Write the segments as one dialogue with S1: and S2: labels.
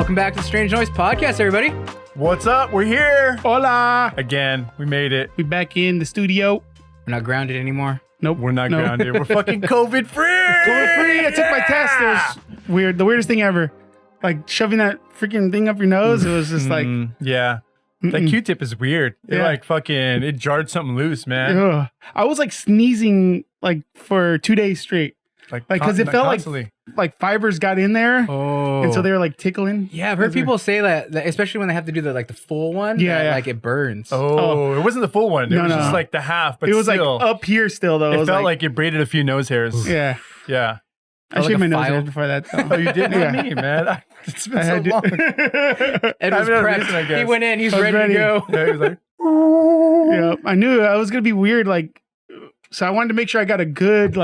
S1: Welcome back to the Strange Noise Podcast, everybody.
S2: What's up? We're here.
S3: Hola.
S2: Again, we made it.
S3: We back in the studio.
S1: We're not grounded anymore.
S3: Nope.
S2: We're not grounded. We're fucking COVID free.
S3: COVID free. I took my test. It was weird. The weirdest thing ever. Like shoving that freaking thing up your nose. It was just like.
S2: Yeah. That Q-tip is weird. It it jarred something loose, man.
S3: Ugh. I was like sneezing like for 2 days straight. Like because it felt like fibers got in there.
S1: Oh.
S3: And so they were like tickling.
S1: Yeah, I've heard people say that, especially when they have to do the full one.
S3: Yeah.
S1: Like it burns.
S2: Oh, it wasn't the full one. It was just like the half, but
S3: it was
S2: still,
S3: like up here still though.
S2: It felt like it braided a few nose hairs.
S3: Yeah.
S2: Yeah.
S3: I shaved my nose hairs before that though.
S2: Oh, you did? Not me, man. It's been so long.
S1: Ed was prepped. He went in. He's ready to go.
S2: Yeah, he was like,
S3: yeah. I knew I was going to be weird. So I wanted to make sure I got a good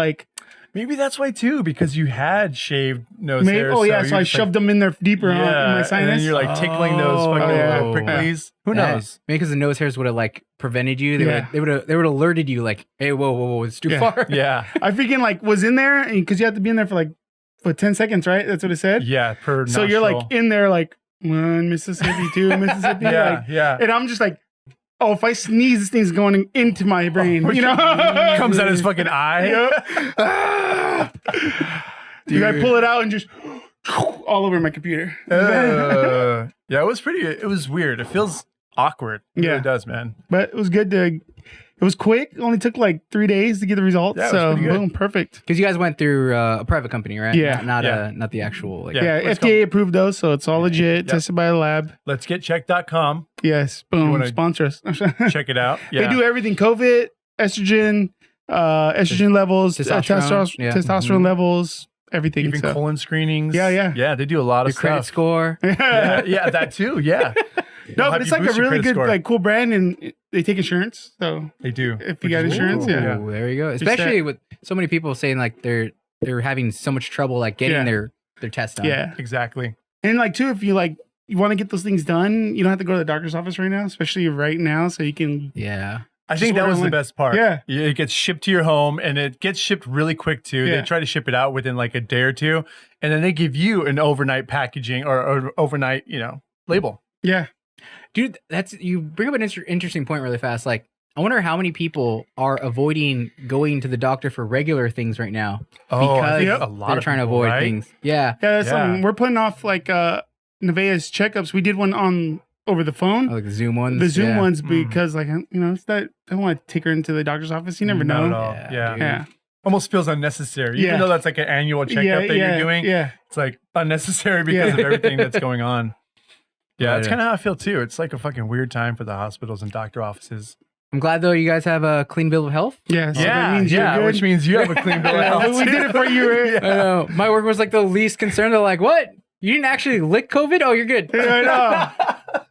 S2: maybe that's why too, because you had shaved nose hairs.
S3: Oh yeah, so I shoved them in there deeper in my sinus.
S2: And then you're like tickling those fucking pricklies. Who knows?
S1: Maybe because the nose hairs would have prevented you. They would have alerted you hey, whoa, it's too far.
S2: Yeah.
S3: I freaking was in there because you have to be in there for 10 seconds, right? That's what it said.
S2: Yeah, per
S3: So
S2: nostril.
S3: you're in there 1 Mississippi, 2 Mississippi.
S2: Yeah.
S3: And I'm just oh, if I sneeze, this thing's going into my brain. You know,
S2: comes out his fucking eye.
S3: Yep. Dude, I pull it out and just all over my computer.
S2: Yeah, it was weird. It feels awkward. It really does, man.
S3: But it was good it was quick. It only took 3 days to get the results.
S2: Yeah,
S3: so boom, perfect.
S1: Because you guys went through a private company, right?
S3: Yeah.
S1: Not the actual.
S3: FDA approved those, so it's all legit, tested by a lab.
S2: Let's get checked.com.
S3: Yes, boom, sponsor us.
S2: Check it out. Yeah.
S3: They do everything: COVID, estrogen levels, testosterone levels, everything.
S2: Even colon screenings.
S3: Yeah.
S2: They do a lot of stuff.
S1: Credit score.
S2: Yeah, that too. Yeah.
S3: No, but it's a really good, cool brand, and they take insurance. So
S2: they do.
S3: If you got insurance, yeah.
S1: There you go. Especially with so many people saying they're having so much trouble getting their test done.
S3: Yeah,
S1: exactly.
S3: And too, if you you want to get those things done, you don't have to go to the doctor's office right now, especially right now, so you can.
S1: Yeah.
S2: I think that was the best part.
S3: Yeah.
S2: It gets shipped to your home, and it gets shipped really quick too.
S3: Yeah.
S2: They try to ship it out within a day or two, and then they give you an overnight packaging or overnight, label.
S3: Yeah.
S1: Dude, you bring up an interesting point really fast. I wonder how many people are avoiding going to the doctor for regular things right now because
S2: a lot
S1: they're
S2: of
S1: trying to
S2: people,
S1: avoid things. Yeah.
S3: Yeah, that's something. We're putting off Nevaeh's checkups. We did one over the phone.
S1: Like the Zoom ones.
S3: The Zoom ones because it's that I don't want to take her into the doctor's office. You never know.
S2: Not at all. Yeah.
S3: Yeah.
S2: Almost feels unnecessary. Even though that's an annual checkup that you're doing.
S3: Yeah.
S2: It's unnecessary because of everything that's going on. Yeah, it's kind of how I feel too. It's a fucking weird time for the hospitals and doctor offices.
S1: I'm glad though you guys have a clean bill of health.
S3: Yeah, so that means you're good.
S2: Which means you have a clean bill of health.
S3: We did it for you. Right?
S1: I know. My work was the least concerned. They're like, "What? You didn't actually lick COVID? Oh, you're good."
S3: Yeah, I know.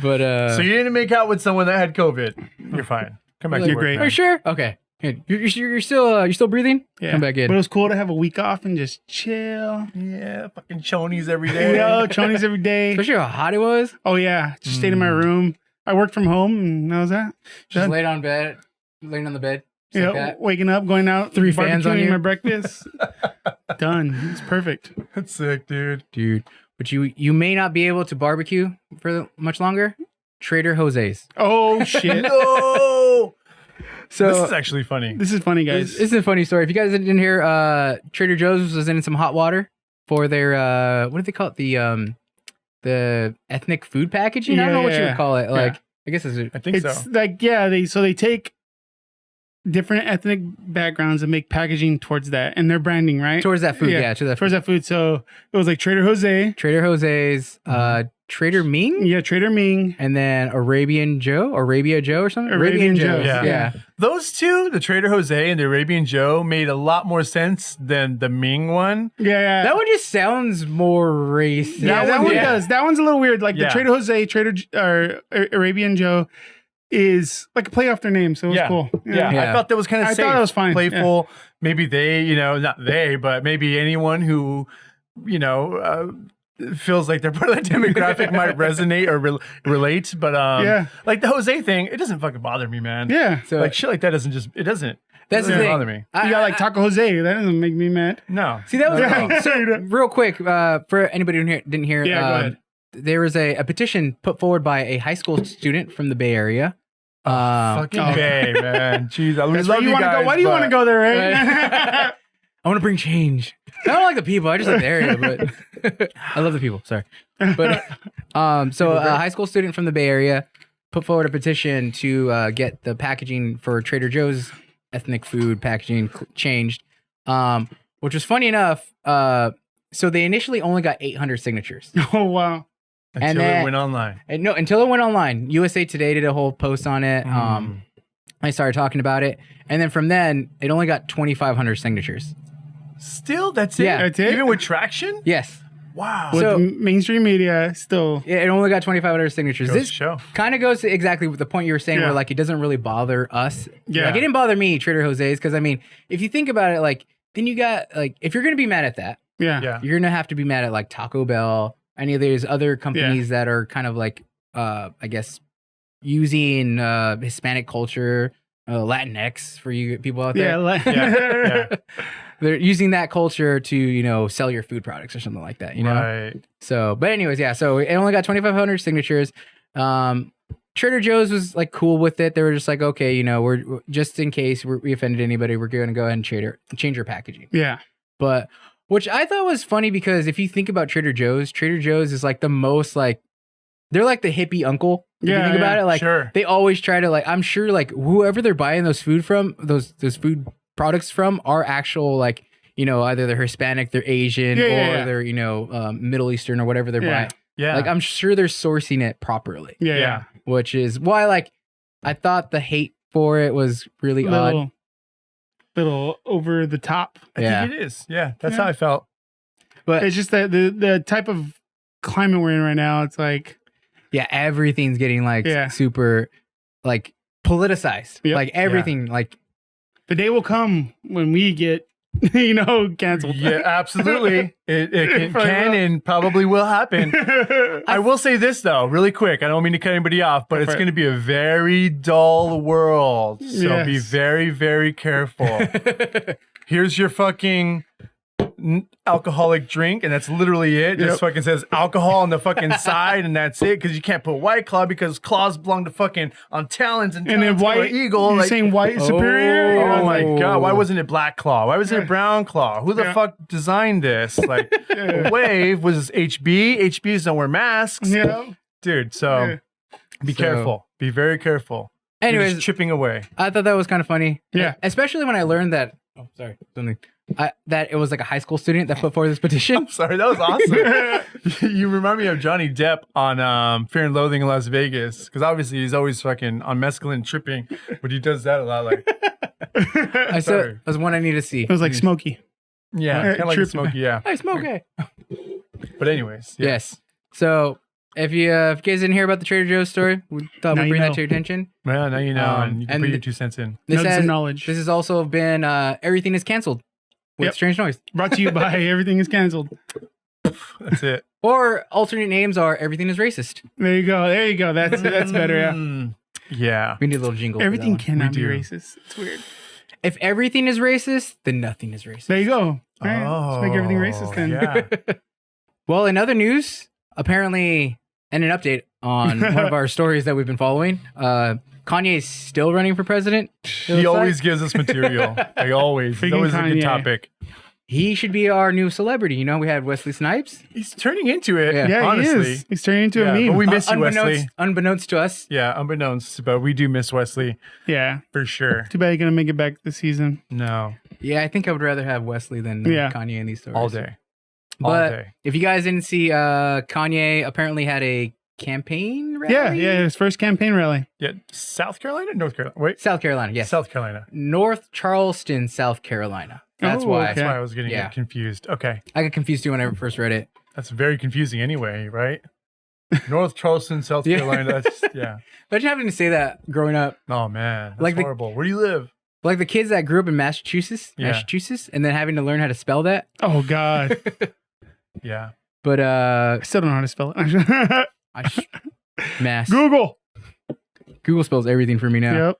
S1: But
S2: so you didn't make out with someone that had COVID. You're fine. Come back.
S3: You're great.
S1: Are you sure? Okay. You're still breathing?
S3: Yeah.
S1: Come back in.
S3: But it was cool to have a week off and just chill.
S2: Yeah, fucking chonies every day.
S3: Chonies every day.
S1: Especially how hot it was.
S3: Oh yeah, just stayed in my room. I worked from home, and that was that.
S1: Just laying on the bed.
S3: Waking up, going out,
S1: 3 fans on you.
S3: my breakfast. Done. It's perfect.
S2: That's sick, dude.
S1: But you may not be able to barbecue for much longer. Trader Jose's.
S3: Oh shit.
S2: No.
S1: So
S2: this is actually funny.
S3: This is funny, guys.
S1: This is a funny story. If you guys didn't hear, Trader Joe's was in some hot water for their what do they call it? The ethnic food packaging. I don't know what you would call it. I guess
S2: I think
S3: it's
S2: so.
S3: They take different ethnic backgrounds and make packaging towards that, and their branding, right?
S1: Towards that food, towards that
S3: food. So it was Trader
S1: Jose's, Trader Ming?
S3: Yeah, Trader Ming.
S1: And then Arabia Joe or something?
S3: Arabian Joe.
S2: Yeah. Those two, the Trader Jose and the Arabian Joe, made a lot more sense than the Ming one.
S3: Yeah.
S1: That one just sounds more racist.
S3: Yeah, that one does. That one's a little weird. The Trader Jose, Arabian Joe is a play off their name, so it was cool.
S2: Yeah. I thought that was kind of safe.
S3: I thought it was fine.
S2: Playful. Yeah. Maybe they, not they, but maybe anyone who, feels like they're part of that demographic might resonate or relate. But the Jose thing, it doesn't fucking bother me, man.
S3: Yeah.
S2: So shit like that doesn't.
S1: That's the
S2: doesn't
S1: thing.
S2: bother me.
S3: You got like Taco Jose. That doesn't make me mad.
S2: No.
S1: See, that was the
S3: Yeah.
S1: thing. So, real quick, for anybody who didn't hear,
S3: Yeah, go ahead.
S1: there was a petition put forward by a high school student from the Bay Area.
S2: Fucking Bay, man. Jeez, I
S3: That's
S2: love
S3: where you
S2: you
S3: want to
S2: guys.
S3: go. Why do you want to go there, right?
S1: I want to bring change. I don't like the people. I just like the area, but I love the people. Sorry, but so a high school student from the Bay Area put forward a petition to get the packaging for Trader Joe's ethnic food packaging changed, which was funny enough. So they initially only got 800 signatures.
S3: Oh wow!
S2: Until
S1: then-
S2: it went online.
S1: No, until it went online. USA Today did a whole post on it. I started talking about it, and then from then it only got 2,500 signatures.
S2: Still, that's it?
S1: Yeah.
S3: That's it?
S2: Even with traction?
S1: Yes.
S2: Wow.
S3: With
S1: So-
S3: mainstream media, still.
S1: It only got 2,500 signatures.
S2: Goes to
S1: This
S2: show.
S1: kind of goes to exactly what the point you were saying,
S3: Yeah.
S1: where like it doesn't really bother us.
S3: Yeah.
S1: Like it didn't bother me, Trader Jose's, because I mean, if you think about it, like then you got like if you're gonna be mad at that,
S3: Yeah.
S2: Yeah.
S1: you're gonna have to be mad at like Taco Bell, any of these other companies that are kind of like I guess using Hispanic culture, Latinx for you people out there.
S2: Yeah.
S1: They're using that culture to, sell your food products or something like that,
S2: Right.
S1: So, but anyways, yeah. So it only got 2,500 signatures. Trader Joe's was like cool with it. They were just like, okay, we're just in case we offended anybody, we're going to go ahead and change our packaging.
S3: Yeah.
S1: But which I thought was funny because if you think about Trader Joe's is like the most like they're like the hippie uncle. If you think about it, like
S2: Sure.
S1: they always try to like I'm sure like whoever they're buying those food from, those food products from are actual like either they're Hispanic, they're Asian, or they're Middle Eastern or whatever they're buying.
S2: Yeah.
S1: Like I'm sure they're sourcing it properly.
S3: Yeah.
S1: Which is why like I thought the hate for it was really odd.
S3: Little over the top.
S2: I think it is. Yeah. That's how I felt.
S1: But
S3: It's just that the type of climate we're in right now, it's like
S1: yeah, everything's getting like super like politicized.
S3: Yep.
S1: Like everything like
S3: the day will come when we get canceled.
S2: Yeah, absolutely. It
S3: Probably
S2: can
S3: will.
S2: and probably will happen. I will say this though, really quick. I don't mean to cut anybody off, but it's going to be a very dull world. So be
S3: Yes.
S2: very, very careful. Here's your fucking alcoholic drink, and that's literally it. Just fucking says alcohol on the fucking side, and that's it. Because you can't put White Claw because claws belong to fucking on talons and
S3: And then
S2: talons go to
S3: white
S2: eagle.
S3: You're
S2: Like,
S3: saying white superior?
S2: oh my god, why wasn't it Black Claw? Why wasn't it Brown Claw? Who the
S3: Yeah.
S2: fuck designed this? Like, Wave was HB. HBs don't wear masks, dude. So be careful. Be very careful. You're
S1: anyways,
S2: just chipping away.
S1: I thought that was kind of funny.
S3: Yeah.
S1: Especially when I learned that that it was like a high school student that put forward this petition.
S2: I'm sorry, that was awesome. You remind me of Johnny Depp on Fear and Loathing in Las Vegas, because obviously he's always fucking on mescaline tripping, but he does that a lot. Like,
S1: I said
S2: sorry.
S1: that was one I need to see.
S3: It was like Smokey.
S2: yeah, kind of like
S3: Tripping.
S2: Smokey, yeah.
S1: I smoke it.
S2: But anyways, yeah.
S1: Yes. So if you guys didn't hear about the Trader Joe's story, we thought
S3: Now
S1: we'd
S3: you
S1: bring that
S3: know.
S1: to your attention.
S2: Well, now you know, and you can
S1: and
S2: put your 2 cents in.
S1: This
S3: Nuggets of knowledge.
S1: This has also been Everything is Canceled with
S3: Yep.
S1: Strange Noise.
S3: Brought to you by Everything is Canceled.
S2: That's it.
S1: Or alternate names are Everything is Racist.
S3: There you go. There you go. That's better. Yeah.
S2: Yeah.
S1: We need a little jingle. for
S3: Everything
S1: that one.
S3: cannot be
S2: do.
S3: racist. It's weird.
S1: If everything is racist, then nothing is racist.
S3: There you go. All right, let's make everything racist then.
S2: Yeah.
S1: Well, in other news, apparently, and an update on one of our stories that we've been following, Kanye is still running for president. it
S2: He
S1: looks
S2: always
S1: like.
S2: gives us material. Like always. He's
S3: Freaking
S2: always a good
S3: Kanye.
S2: topic.
S1: He should be our new celebrity. We had Wesley Snipes.
S2: He's turning into it.
S1: Yeah.
S3: Yeah,
S2: honestly.
S3: he is. He's turning into
S2: Yeah,
S3: a meme.
S2: but we miss you, Wesley.
S1: Unbeknownst to us.
S2: Yeah, unbeknownst, but we do miss Wesley
S3: Yeah.
S2: for sure.
S3: Too bad you're gonna make it back this season.
S2: No,
S1: Yeah, I think I would rather have Wesley than
S3: Yeah.
S1: Kanye in these stories.
S2: all day. All
S1: But
S2: day.
S1: if you guys didn't see, Kanye apparently had a campaign rally.
S3: Yeah, his first campaign rally.
S2: Yeah, South Carolina, North Carolina. Wait,
S1: South Carolina, yes.
S2: South Carolina.
S1: North Charleston, South Carolina. That's
S3: Oh,
S1: why.
S2: That's
S3: okay.
S2: why I was getting
S1: Yeah.
S2: confused. Okay,
S1: I got confused too when I first read it.
S2: that's very confusing anyway, right? North Charleston, South
S1: Yeah.
S2: Carolina. That's yeah.
S1: Imagine having to say that growing up.
S2: Oh man, that's
S1: Like the-
S2: horrible. Where do you live?
S1: Like the kids that grew up in Massachusetts,
S2: Yeah.
S1: and then having to learn how to spell that.
S3: Oh God.
S2: Yeah.
S1: But
S3: I still don't know how to spell it.
S1: Mass.
S3: Google.
S1: Google spells everything for me now.
S3: Yep.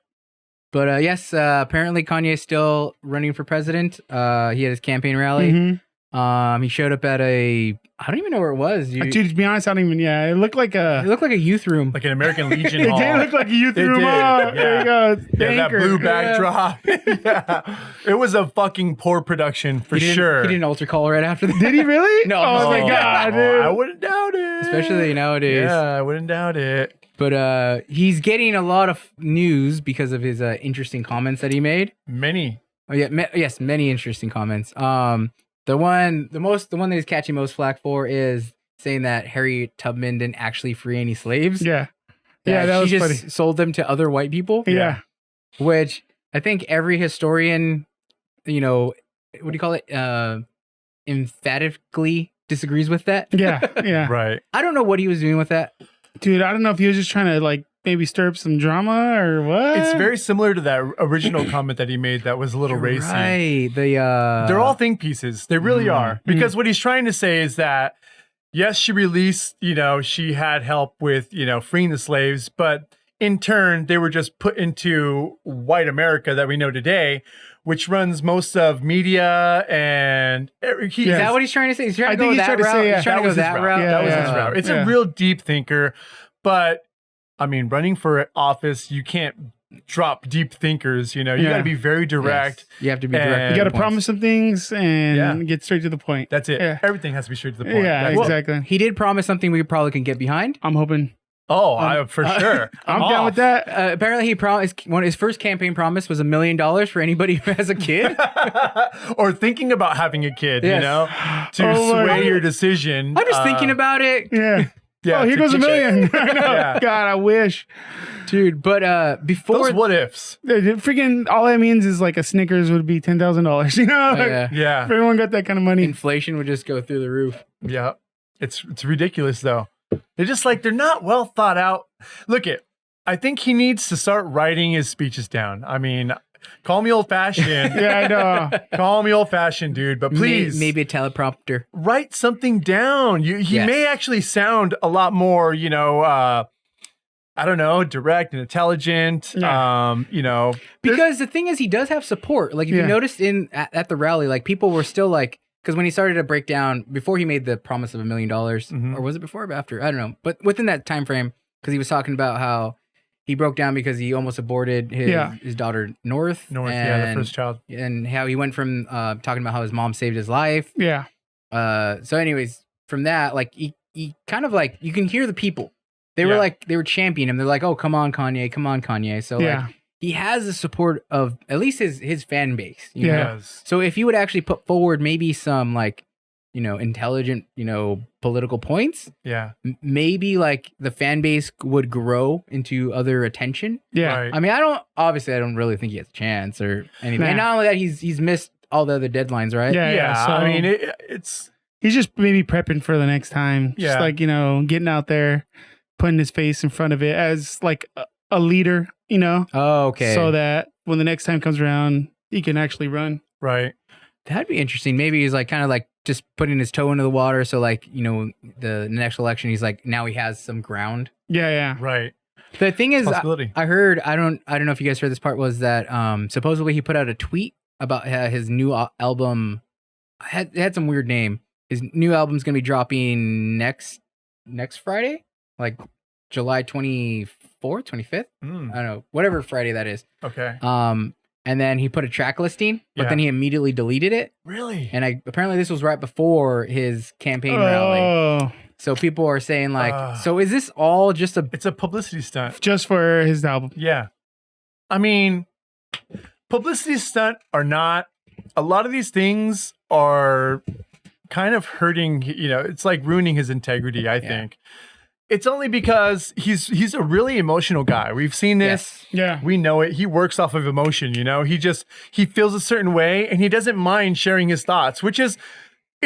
S1: But yes, apparently Kanye's still running for president. He had his campaign rally. He showed up at I don't even know where it was.
S3: Dude, to be honest, I don't even. Yeah, it looked like a
S1: youth room,
S2: like an American Legion
S3: it
S2: hall.
S3: did look like a youth room.
S2: did,
S3: Oh,
S2: yeah.
S3: there you go.
S2: Yeah, that blue backdrop. Yeah. It was a fucking poor production for sure.
S1: He did an altar call right after that.
S3: Did he really?
S1: No.
S3: Oh my god, dude.
S2: I wouldn't doubt it.
S1: Especially nowadays.
S2: Yeah, I wouldn't doubt it.
S1: But he's getting a lot of news because of his interesting comments that he made.
S2: Many.
S1: Oh yeah, yes, many interesting comments. The one that he's catching most flack for is saying that Harriet Tubman didn't actually free any slaves.
S3: Yeah. Yeah, that was
S1: she
S3: funny.
S1: just sold them to other white people.
S3: Yeah.
S1: Which I think every historian, what do you call it? Emphatically disagrees with that.
S3: Yeah. Yeah.
S2: Right.
S1: I don't know what he was doing with that.
S3: Dude, I don't know if he was just trying to like maybe stir up some drama or what.
S2: It's very similar to that original comment that he made that was a little racy.
S1: Right.
S2: They're all think pieces. They really are. Because what he's trying to say is that, yes, she released, she had help with, freeing the slaves, but in turn, they were just put into white America that we know today, which runs most of media and...
S1: Is that what he's trying to say? He's trying to go that route?
S3: Say, yeah.
S1: He's trying to go that route?
S2: That was his route. It's a real deep thinker, but I mean, running for office, you can't drop deep thinkers, you got to be very direct.
S1: Yes. You have to be direct.
S3: You got to promise some things and get straight to the point.
S2: That's it.
S3: Yeah.
S2: Everything has to be straight to the point.
S3: Yeah, exactly.
S1: He did promise something we probably can get behind.
S3: I'm hoping.
S2: Oh, for sure.
S3: I'm down with that.
S1: Apparently, he promised his first campaign promise was $1 million for anybody who has a kid
S2: or thinking about having a kid. To sway your decision.
S1: I'm just thinking about it.
S3: Yeah.
S2: Yeah,
S3: here goes $1 million. I know. Yeah. God, I wish,
S1: dude. But before
S2: those what ifs,
S3: freaking all that means is like a Snickers would be $10,000.
S2: Yeah.
S3: If everyone got that kind of money,
S1: inflation would just go through the roof.
S2: Yeah, it's ridiculous though. They're just like they're not well thought out. I think he needs to start writing his speeches down. I mean, call me old fashioned.
S3: Yeah, I know.
S2: Call me old fashioned, dude. But please,
S1: maybe a teleprompter.
S2: Write something down. He may actually sound a lot more, I don't know, direct and intelligent.
S3: Yeah.
S1: Because the thing is, he does have support. Like if you noticed at the rally, like people were still like, because when he started to break down before he made the promise of $1 million, or was it before or after? I don't know. But within that time frame, because he was talking about how he broke down because he almost aborted his daughter North,
S2: the first child,
S1: and how he went from talking about how his mom saved his life.
S3: Yeah.
S1: So, anyways, from that, like he kind of like you can hear the people. They were championing him. They're like, "Oh, come on, Kanye, come on, Kanye." So like he has the support of at least his fan base. You know? So if you would actually put forward maybe some like intelligent political points, maybe like the fan base would grow into other attention.
S3: Right.
S1: I mean, I don't really think he has a chance or anything.
S3: Nah.
S1: And not only that, he's missed all the other deadlines, right?
S3: Yeah. So
S2: I mean, it's
S3: he's just maybe prepping for the next time.
S2: Yeah.
S3: Just like getting out there, putting his face in front of it as like a leader.
S1: Oh, okay.
S3: So that when the next time comes around, he can actually run.
S2: Right.
S1: That'd be interesting. Maybe he's like kind of like just putting his toe into the water. So like, the next election, he's like, now he has some ground.
S3: Yeah.
S2: Right.
S1: The thing is,
S2: I
S1: heard, I don't know if you guys heard this part, was that supposedly he put out a tweet about his new album. It had some weird name. His new album's going to be dropping next Friday, like July 24th, 25th. I don't know, whatever Friday that is.
S2: Okay.
S1: And then he put a track listing, but then he immediately deleted it.
S2: Really?
S1: And apparently this was right before his campaign rally. So people are saying like, so is this all just
S2: it's a publicity stunt.
S3: Just for his album.
S2: Yeah. I mean, publicity stunt or not, a lot of these things are kind of hurting, it's like ruining his integrity, I think. It's only because he's a really emotional guy. We've seen this.
S3: Yeah.
S2: We know it. He works off of emotion, he feels a certain way and he doesn't mind sharing his thoughts, it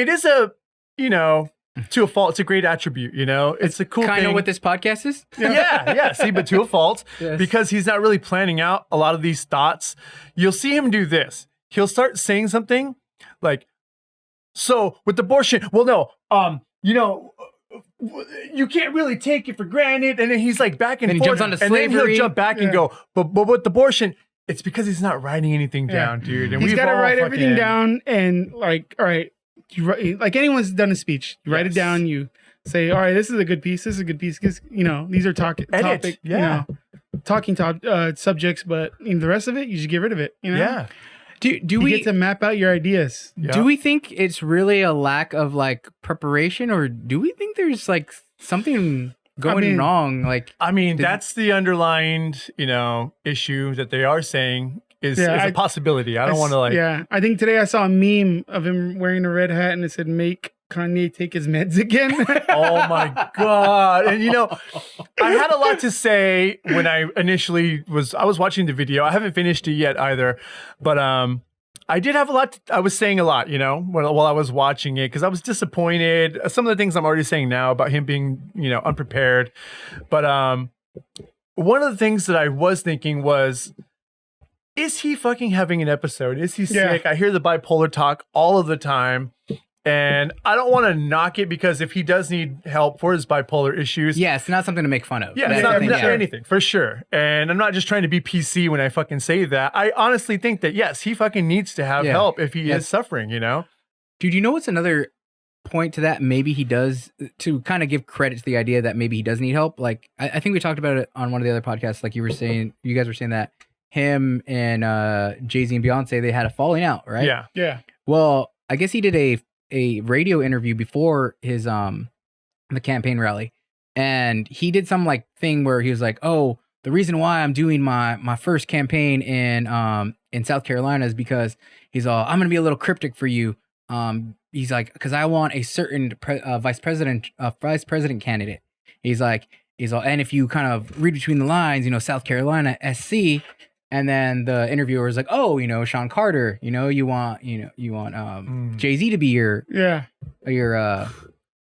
S2: is a, to a fault. It's a great attribute, it's a cool thing.
S1: Kind of what this podcast is.
S2: Yeah. See, but to a fault, because he's not really planning out a lot of these thoughts. You'll see him do this. He'll start saying something like, so with abortion, well, no, you can't really take it for granted. And then he's like back and forth.
S1: He jumps onto slavery.
S2: And then he'll jump back and go, but with abortion, It's because he's not writing anything down, dude. And
S3: he's got to write everything
S2: fucking-
S3: down and like, all right, like anyone's done a speech, you write it down, you say, all right, this is a good piece. This is a good piece because these are topic, talking subjects, but the rest of it, you just get rid of it.
S2: Yeah.
S1: Do we
S3: get to map out your ideas?
S2: Yeah.
S1: Do we think it's really a lack of like preparation, or do we think there's like something going wrong? Like,
S2: I mean, that's the underlying, issue that they are saying is a possibility. I don't want to like.
S3: Yeah, I think today I saw a meme of him wearing a red hat and it said, "Make Kanye take his meds again."
S2: Oh my God. And I had a lot to say when I initially was watching the video. I haven't finished it yet either, but I did have a lot. I was saying a lot, while I was watching it because I was disappointed. Some of the things I'm already saying now about him being, unprepared. But one of the things that I was thinking was, is he fucking having an episode? Is he sick? I hear the bipolar talk all of the time. And I don't want to knock it because if he does need help for his bipolar issues.
S1: Yeah, it's not something to make fun of.
S2: Yeah, it's not anything, for sure. And I'm not just trying to be PC when I fucking say that. I honestly think that, yes, he fucking needs to have help if he is suffering,
S1: Dude, you know what's another point to that? Maybe he does, to kind of give credit to the idea that maybe he does need help. Like, I think we talked about it on one of the other podcasts. Like you guys were saying that him and Jay-Z and Beyonce, they had a falling out, right?
S2: Yeah.
S3: Yeah.
S1: Well, I guess he did a radio interview before his the campaign rally, and he did some like thing where he was like, "Oh, the reason why I'm doing my first campaign in South Carolina is because I'm gonna be a little cryptic for you." He's like, "Because I want a certain vice president candidate." He's all, and if you kind of read between the lines, South Carolina SC. And then the interviewer was like, "Oh, Sean Carter, you want Jay-Z to be your." And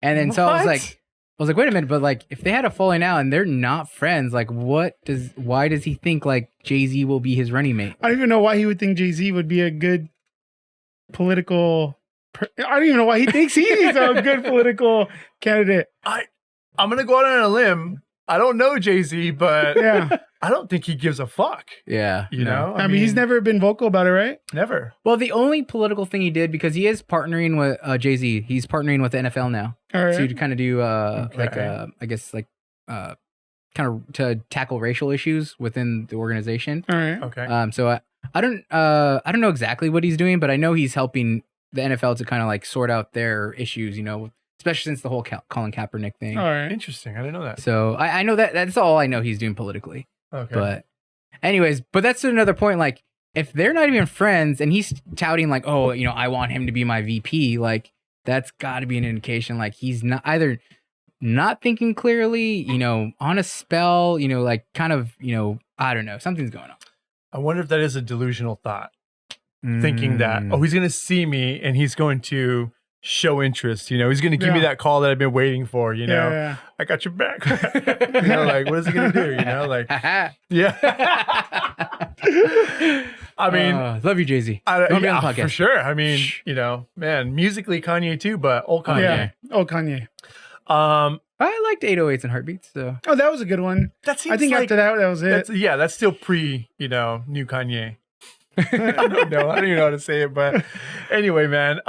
S1: then so I was like, wait a minute, but like if they had a falling out and they're not friends, like why does he think like Jay-Z will be his running mate?
S3: I don't even know why he would think Jay-Z would be a good political. I don't even know why he thinks he's a good political candidate.
S2: I'm gonna go out on a limb. I don't know Jay-Z, but I don't think he gives a fuck.
S1: Yeah.
S3: I mean, he's never been vocal about it, right?
S2: Never.
S1: Well, the only political thing he did, because he is partnering with Jay-Z, he's partnering with the NFL now.
S3: All right.
S1: So to kind of do kind of to tackle racial issues within the organization.
S3: All right.
S2: Okay.
S1: So I don't know exactly what he's doing, but I know he's helping the NFL to kind of like sort out their issues, especially since the whole Colin Kaepernick thing.
S3: All right.
S2: Interesting. I didn't know that.
S1: So I know that's all I know he's doing politically.
S2: Okay.
S1: But anyways, that's another point. Like if they're not even friends and he's touting like, "Oh, I want him to be my VP," like that's got to be an indication like he's not either not thinking clearly, on a spell, like kind of, I don't know, something's going on.
S2: I wonder if that is a delusional thought. Thinking that, he's going to see me and he's going to show interest, he's going to give me that call that I've been waiting for, I got your back. Like, what is he going to do? Like, yeah. I mean,
S1: love you, Jay-Z.
S2: For sure. I mean, man, musically Kanye too, but old Kanye.
S3: Yeah. Old Kanye.
S1: I liked 808s and Heartbeats, so.
S3: Oh, that was a good one.
S2: That seems
S3: I think
S2: like,
S3: after that was it.
S2: That's still pre, new Kanye. I don't know. I don't even know how to say it, but anyway, man.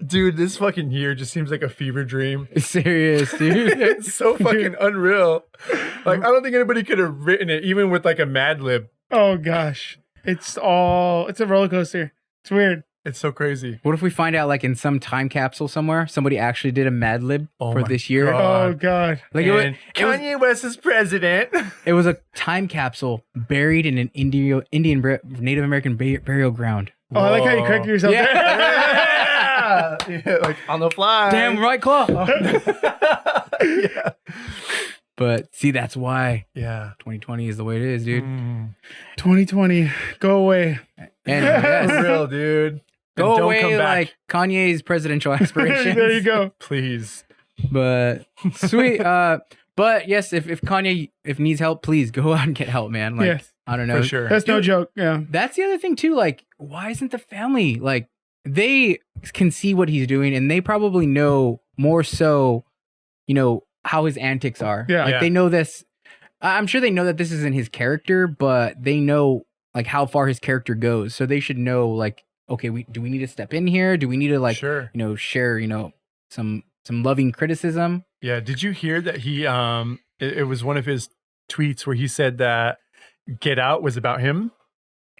S2: Dude, this fucking year just seems like a fever dream.
S1: Serious, dude.
S2: It's so fucking unreal. Like, I don't think anybody could have written it, even with like a Mad Lib.
S3: Oh gosh, it's a roller coaster. It's weird.
S2: It's so crazy.
S1: What if we find out, like, in some time capsule somewhere, somebody actually did a Mad Lib for this year?
S3: Oh god!
S2: Like Kanye West is president.
S1: It was a time capsule buried in an Native American burial ground.
S3: Oh, I like how you correct yourself.
S2: Yeah. Like on the fly.
S1: Damn right, Claw.
S2: Yeah.
S1: But see, that's why.
S2: Yeah.
S1: 2020 is the way it is, dude.
S3: 2020, go away.
S1: And
S2: For real, dude.
S1: go
S2: don't
S1: away
S2: come back.
S1: like Kanye's presidential aspirations.
S3: There you go.
S2: Please.
S1: But sweet. But yes, if Kanye needs help, please go out and get help, man. Like,
S3: Yes.
S1: I don't know.
S2: For sure.
S3: That's no joke. Yeah.
S1: That's the other thing too. Like, why isn't the family like they can see what he's doing and they probably know more so, how his antics are.
S3: Yeah.
S1: Like they know this. I'm sure they know that this isn't his character, but they know like how far his character goes. So they should know like, okay, do we need to step in here? Do we need to like,
S2: Sure.
S1: share, some loving criticism?
S2: Yeah. Did you hear that he it was one of his tweets where he said that Get Out was about him?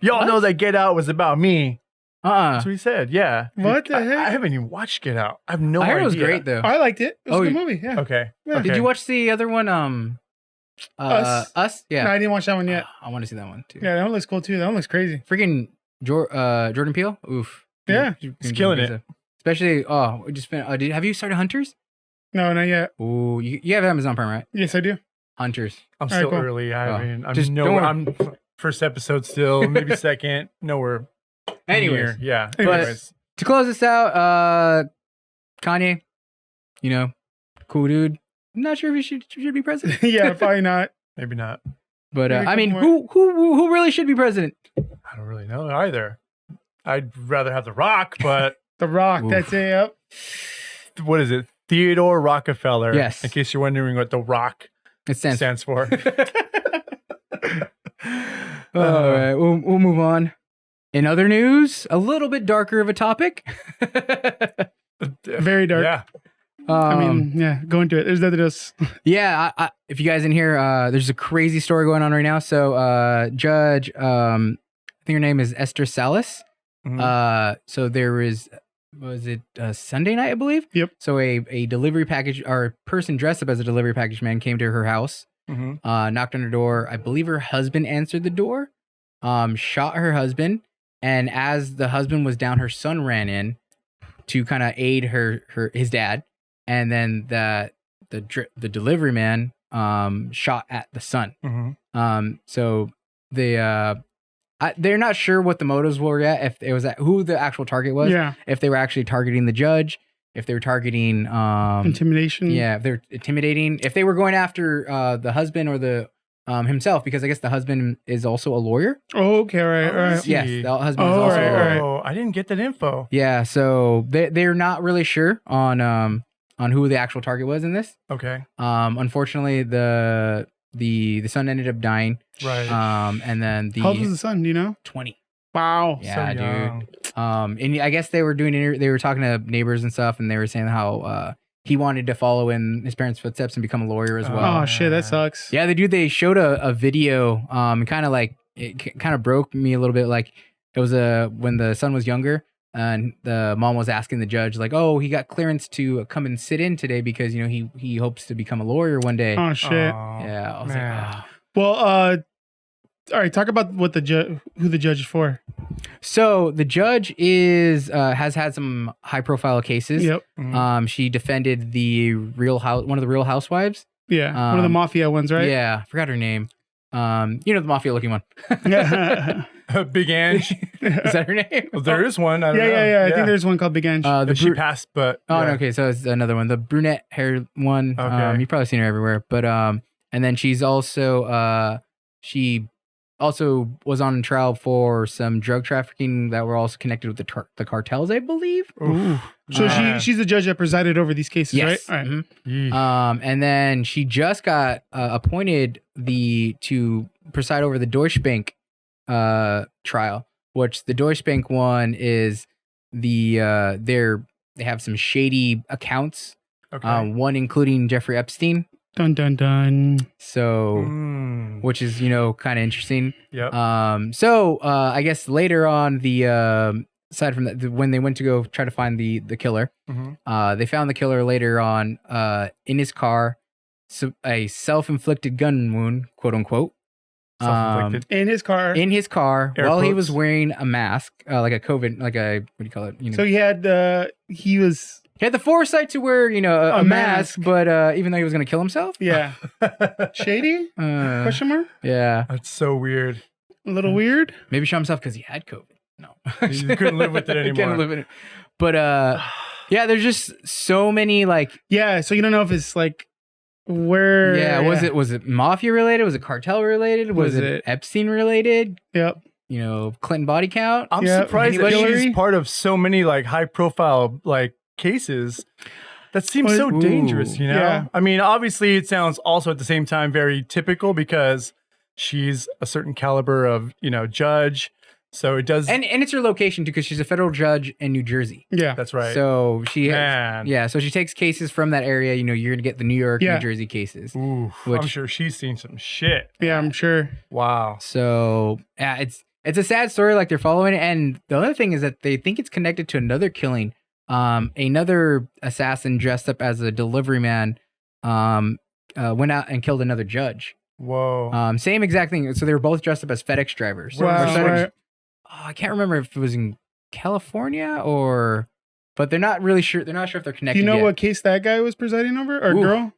S2: Y'all know that Get Out was about me. That's what he said. Yeah.
S3: What the heck?
S2: I haven't even watched Get Out. I have no idea.
S1: I heard it was great though.
S3: I liked it. It was a good movie. Yeah.
S2: Okay.
S3: Yeah.
S2: Okay.
S1: Did you watch the other one? Us? Yeah.
S3: No, I didn't watch that one yet.
S1: I want to see that one too.
S3: Yeah, that one looks cool too. That one looks crazy.
S1: Freaking Jordan Peele. Oof.
S3: Yeah.
S2: He's killing it.
S1: Especially, we just been. Have you started Hunters?
S3: No, not yet.
S1: Ooh, you have Amazon Prime, right?
S3: Yes, I do.
S1: Hunters.
S2: I'm
S3: All right,
S2: still
S3: cool.
S2: early. I'm
S1: Just
S2: nowhere.
S1: don't-
S2: I'm first episode still, maybe second. Nowhere.
S1: Anyways,
S2: near. Yeah.
S3: But-
S2: Anyways.
S1: to close this out, Kanye, cool dude. I'm not sure if he should be president,
S3: Yeah, probably not.
S2: Maybe not.
S1: but
S3: Maybe a
S1: I mean,
S3: couple
S1: who really should be president?
S2: I don't really know either. I'd rather have The Rock, but
S3: The Rock.
S1: Oof.
S3: That's it. Yep.
S2: what is it? Theodore Rockefeller.
S1: Yes.
S2: In case you're wondering what The Rock
S1: It stands.
S2: stands for.
S1: All right, we'll move on. In other news, a little bit darker of a topic.
S3: Very dark.
S2: Yeah.
S3: I mean, yeah, go into it. There's nothing else.
S1: Yeah, if you guys in here, there's a crazy story going on right now. So, Judge, I think her name is Esther Salas.
S2: Mhm.
S1: So there was it Sunday night, I believe?
S3: Yep.
S1: So a delivery package or a person dressed up as a delivery package man came to her house,
S2: Mhm.
S1: knocked on her door. I believe her husband answered the door, shot her husband, and as the husband was down, her son ran in to kind of aid his dad, and then the delivery man shot at the son.
S2: Mhm.
S1: So they're not sure what the motives were yet. If it was who the actual target was.
S3: Yeah.
S1: If they were actually targeting the judge. If they were targeting
S3: Intimidation.
S1: Yeah. If they're intimidating. If they were going after the husband or the himself, because I guess the husband is also a lawyer.
S3: Oh, okay. All right. All right.
S2: See.
S1: Yes, the husband is
S3: Oh,
S1: also a
S3: right,
S1: lawyer.
S3: right.
S2: Oh, I didn't get that info.
S1: Yeah. So they're not really sure on who the actual target was in this.
S2: Okay.
S1: Unfortunately, the son ended up dying.
S2: Right.
S1: And then
S3: How old was the son? Do you know?
S1: 20.
S3: Wow.
S1: Yeah,
S2: So young.
S1: dude. And I guess they were they were talking to neighbors and stuff, and they were saying how he wanted to follow in his parents' footsteps and become a lawyer as well.
S3: Oh, shit. That sucks.
S1: Yeah, they showed a video, and kind of like it kind of broke me a little bit. Like it was when the son was younger, and the mom was asking the judge like, "Oh, he got clearance to come and sit in today because he hopes to become a lawyer one day."
S3: Oh, shit.
S1: Yeah, I was
S2: man.
S1: like, "Ah."
S3: Well, all right. Talk about what who the judge is for.
S1: So the judge has had some high profile cases.
S3: Yep.
S2: Mhm.
S1: She defended one of the Real Housewives.
S3: Yeah. One of the mafia ones, right?
S1: Yeah, I forgot her name. The mafia looking one.
S3: Yeah.
S2: Big Ange.
S1: Is that her name?
S2: Well, there is one. I don't know.
S3: Yeah. I think there's one called Big Ange.
S1: The
S2: She passed, but
S1: Oh,
S2: yeah.
S1: no, okay. So it's another one, the brunette hair one.
S2: Okay.
S1: You've probably seen her everywhere. But and then she's also she also was on trial for some drug trafficking that were also connected with the cartels, I believe.
S2: Oof.
S3: So
S2: Yeah.
S3: she's the judge that presided over these cases,
S1: Yes.
S3: right? All right.
S1: Mhm.
S2: Yeesh.
S1: And then she just got appointed to preside over the Deutsche Bank trial, which the Deutsche Bank one is they have some shady accounts.
S2: Okay.
S1: One including Jeffrey Epstein.
S3: Dun dun dun.
S1: So,
S2: Mm.
S1: which is kind of interesting.
S2: Yep.
S1: I guess later on the aside from that, when they went to go try to find the killer,
S2: Mhm.
S1: they found the killer later on in his car, a self-inflicted gun wound, quote unquote,
S2: Self-inflicted.
S3: In his car.
S1: in his car
S2: Air
S1: while he
S2: quotes.
S1: was wearing a mask, like a COVID, like a what do you call it?
S3: So he had he was
S1: He had the foresight to wear a mask,
S3: mask.
S1: but even though he was going to kill himself,
S3: yeah. Shady? Question mark?
S1: yeah,
S2: That's so weird.
S3: A little weird.
S1: maybe shot himself because he had COVID. No,
S2: He couldn't live with it
S1: He couldn't
S2: anymore.
S1: live in it. But yeah, there's just so many like
S3: Yeah, so you don't know if it's like where
S1: yeah. Was it mafia related? Was it cartel related? Was
S3: Was
S1: it
S3: it-
S1: Epstein related?
S3: Yep.
S1: Clinton body count.
S2: I'm
S3: Yeah,
S2: surprised that
S3: anybody?
S2: she's part of so many like high profile like cases. That seems so
S1: Ooh.
S2: dangerous, you know?
S3: Yeah.
S2: I mean, obviously it sounds also at the same time very typical because she's a certain caliber of, judge. So it does.
S1: And it's her location too, because she's a federal judge in New Jersey.
S3: Yeah.
S2: That's right.
S1: So
S2: Man.
S1: so she takes cases from that area. You're gonna get the New York, New Jersey cases.
S2: Ooh, I'm sure she's seen some shit.
S3: Yeah, I'm sure.
S2: Wow.
S1: So yeah, it's a sad story. Like they're following it, and the other thing is that they think it's connected to another killing. Another assassin dressed up as a delivery man, went out and killed another judge.
S2: Whoa.
S1: Same exact thing. So they were both dressed up as FedEx drivers.
S3: Wow.
S1: I can't remember if it was in California but they're not really sure. They're not sure if they're connected.
S3: Do you know
S1: yet.
S3: what case that guy was presiding over, or girl?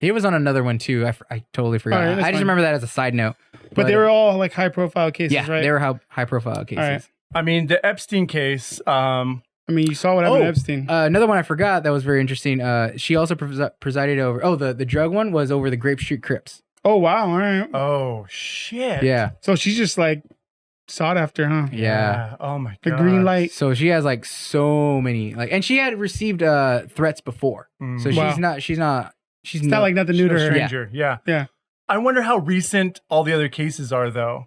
S1: He was on another one too. I totally forgot.
S3: Right,
S1: I just remember that as a side note.
S3: But they were all like high profile cases,
S1: yeah,
S3: right?
S1: they were high profile cases.
S3: Right.
S2: I mean, the Epstein case.
S3: I mean, you saw what happened to Epstein.
S1: Another one I forgot that was very interesting. She also presided over. Oh, the drug one was over the Grape Street Crips.
S3: Oh wow! All right.
S2: Oh shit.
S1: Yeah.
S3: So she's just like sought after, huh?
S1: Yeah.
S2: Oh my god.
S3: The green light.
S1: So she has like so many and she had received threats before. So she's not
S3: like nothing new to her.
S2: Stranger. Yeah. I wonder how recent all the other cases are though.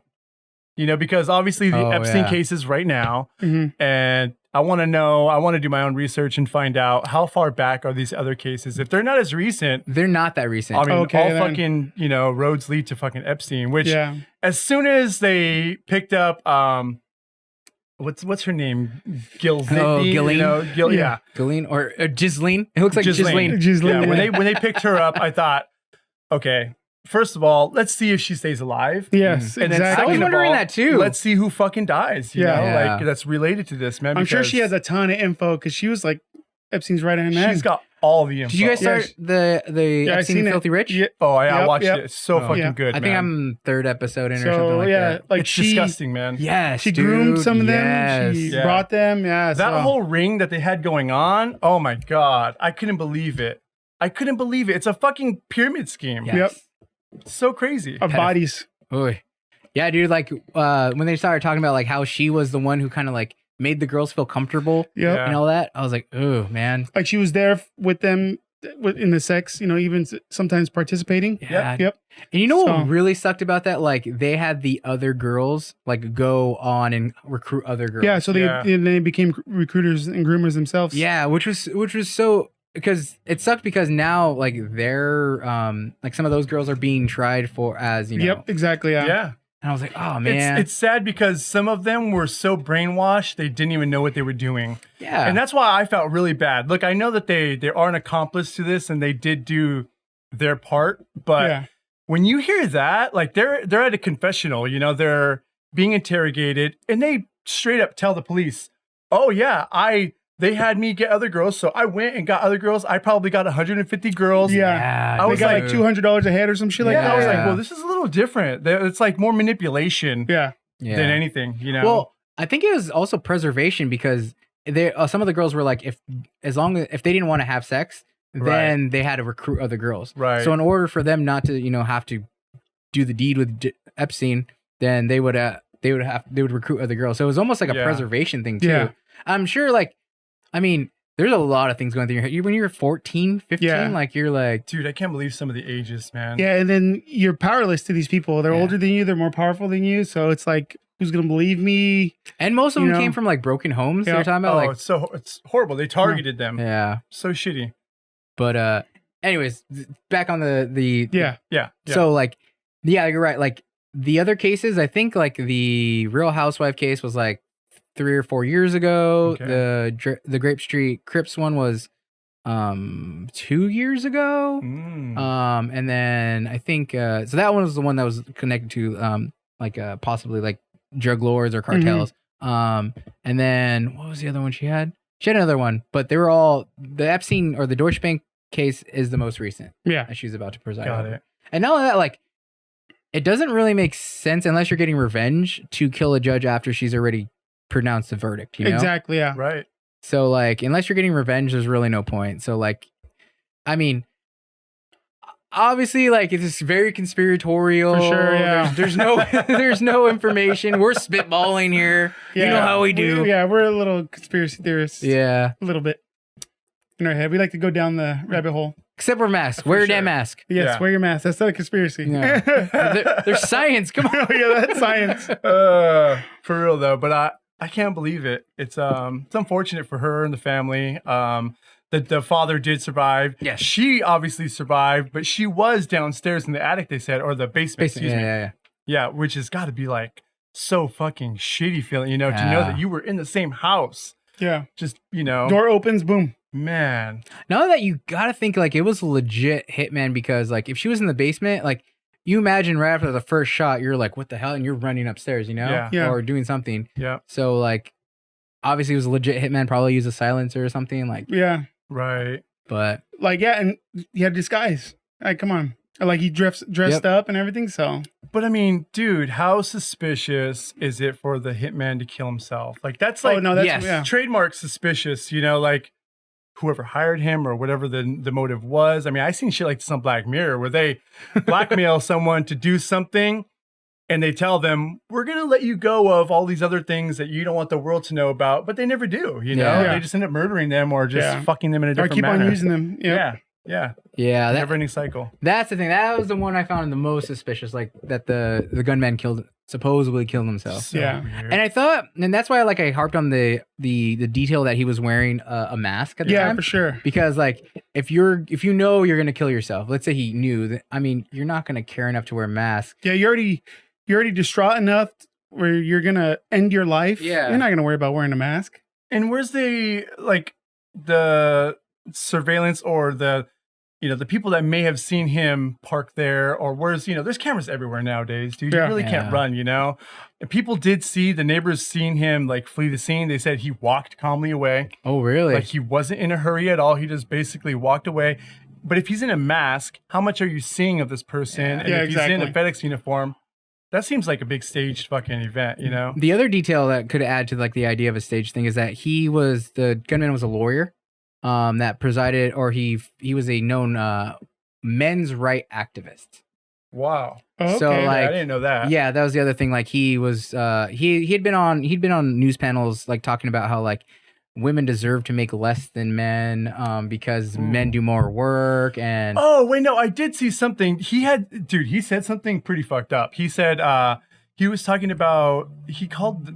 S2: Because obviously the Epstein case is right now, and I want to do my own research and find out how far back are these other cases. If they're not as recent,
S1: they're not that recent.
S2: I mean, fucking, roads lead to fucking Epstein, which as soon as they picked up, what's her name? Ghislaine.
S1: Ghislaine or Ghislaine. It looks like Ghislaine.
S2: Yeah, when they picked her up, I thought, okay, first of all, let's see if she stays alive.
S3: Yes,
S2: and
S3: exactly.
S1: I was wondering that too.
S2: Let's see who fucking dies. You know? Like that's related to this, man.
S3: I'm sure she has a ton of info because she was like Epstein's right hand man.
S2: She's got all the info.
S1: Did you guys start the Epstein Filthy Rich?
S3: Yeah.
S2: Oh, I watched it. It's so fucking good.
S1: I think I'm third episode in or something like that.
S2: Like it's disgusting, man.
S1: Yes,
S3: she groomed some of them. She brought them. Yeah,
S2: that whole ring that they had going on. Oh my god, I couldn't believe it. It's a fucking pyramid scheme.
S1: Yes.
S3: Yep.
S2: So crazy.
S3: Of bodies.
S1: Oy. Yeah, dude, like when they started talking about like how she was the one who kind of like made the girls feel comfortable and all that, I was like, oh man.
S3: Like she was there with them in the sex, even sometimes participating.
S1: Yeah.
S3: Yep.
S1: And you know what really sucked about that? Like they had the other girls like go on and recruit other girls.
S3: Yeah, so they became recruiters and groomers themselves.
S1: Yeah, which was so because it sucked because now like they're like some of those girls are being tried for as
S3: Yep, exactly.
S2: Yeah.
S1: And I was like, oh man.
S2: It's sad because some of them were so brainwashed they didn't even know what they were doing.
S1: Yeah.
S2: And that's why I felt really bad. Look, I know that they are an accomplice to this and they did do their part, but when you hear that, like they're at a confessional, they're being interrogated and they straight up tell the police, "Oh yeah, they had me get other girls, so I went and got other girls. I probably got 150 girls."
S3: Yeah. I was got like $200 a head or some shit like that.
S2: I was like, well, this is a little different. It's like more manipulation than anything,
S1: Well, I think it was also preservation because some of the girls were like, if they didn't want to have sex, then they had to recruit other girls.
S2: Right.
S1: So in order for them not to, have to do the deed with Epstein, then they would recruit other girls. So it was almost like a preservation thing too.
S3: Yeah.
S1: I'm sure there's a lot of things going through your head. When you're 14, 15, like you're like,
S2: dude, I can't believe some of the ages, man.
S3: Yeah, and then you're powerless to these people. They're older than you. They're more powerful than you. So it's like, who's gonna believe me?
S1: And most of them came from like broken homes. They're talking about
S2: it's horrible. They targeted them.
S1: Yeah,
S2: so shitty.
S1: But anyways, back on the
S2: yeah.
S1: So like, you're right. Like the other cases, I think like the Real Housewife case was like 3 or 4 years ago.
S2: Okay.
S1: The Grape Street Crips one was 2 years ago. And then I think so that one was the one that was connected to possibly like drug lords or cartels. And then what was the other one she had? She had another one, but they were all the Epstein or the Deutsche Bank case is the most recent.
S3: Yeah,
S1: that she's about to preside
S2: Got
S1: over.
S2: it.
S1: And not only that, like it doesn't really make sense unless you're getting revenge to kill a judge after she's already pronounced the verdict,
S3: Exactly, yeah.
S2: Right.
S1: So like unless you're getting revenge, there's really no point. So like I mean obviously like it's very conspiratorial.
S3: For sure, yeah.
S1: There's no information. We're spitballing here.
S3: Yeah.
S1: You know how we do.
S3: We're a little conspiracy theorists.
S1: Yeah.
S3: A little bit. In our head. We like to go down the rabbit hole.
S1: Except wear masks. Wear your damn mask.
S3: Yes,
S2: Yeah.
S3: wear your mask. That's not a conspiracy.
S1: Yeah. There's science. Come on.
S3: Oh, yeah, that's science.
S2: For real though, but I can't believe it. It's unfortunate for her and the family. The father did survive.
S1: Yes.
S2: She obviously survived, but she was downstairs in the attic, they said, or the basement. Excuse me.
S1: Yeah.
S2: Yeah, which has got to be like so fucking shitty feeling, to know that you were in the same house.
S3: Yeah.
S2: Just,
S3: Door opens, boom.
S2: man.
S1: Now that you gotta think like it was a legit hitman, because like if she was in the basement, like you imagine right after the first shot, you're like, what the hell? And you're running upstairs,
S2: Yeah.
S1: or doing something.
S2: Yeah.
S1: So like, obviously it was a legit hitman, probably used a silencer or something like,
S3: Yeah.
S2: Right.
S1: but
S3: Like, yeah, and he had disguise. Like, come on. Like, he dressed up and everything, so.
S2: But I mean, dude, how suspicious is it for the hitman to kill himself? Like, that's like
S1: yes.
S3: yeah.
S2: trademark suspicious, like whoever hired him or whatever the motive was. I mean, I seen shit like this on Black Mirror where they blackmail someone to do something and they tell them, we're going to let you go of all these other things that you don't want the world to know about, but they never do,
S1: Yeah.
S2: They just end up murdering them or just fucking them in a
S3: Or
S2: different
S3: keep
S2: manner.
S3: on using them.
S2: Yeah.
S1: yeah,
S2: Never-ending cycle.
S1: that's the thing. That was the one I found the most suspicious, like that the gunman supposedly killed himself.
S2: So
S3: Yeah.
S2: weird.
S1: And I thought, and that's why I harped on the detail that he was wearing a mask at the
S3: Yeah,
S1: time.
S3: for sure.
S1: Because like if you know you're gonna kill yourself, let's say he knew that, I mean, you're not gonna care enough to wear a mask.
S3: Yeah, you're already distraught enough where you're going to end your life.
S1: Yeah.
S3: You're not going to worry about wearing a mask.
S2: And where's the surveillance or the people that may have seen him park there, or where's, there's cameras everywhere nowadays, dude.
S3: Yeah.
S2: You really can't run, And people did see, the neighbors seen him like flee the scene. They said he walked calmly away.
S1: Oh really?
S2: Like he wasn't in a hurry at all. He just basically walked away. But if he's in a mask, how much are you seeing of this person? And
S3: Yeah,
S2: if he's in a
S3: exactly.
S2: FedEx uniform, that seems like a big staged fucking event,
S1: The other detail that could add to like the idea of a stage thing is that the gunman was a lawyer, that presided, or he was a known men's right activist.
S2: Wow.
S3: Oh,
S1: So,
S3: okay.
S1: like,
S2: I didn't know that.
S1: Yeah, that was the other thing. Like he was he'd been on news panels like talking about how like women deserve to make less than men because men do more work. And
S2: Oh, wait, no, I did see something. He said something pretty fucked up. He said he was talking about, he called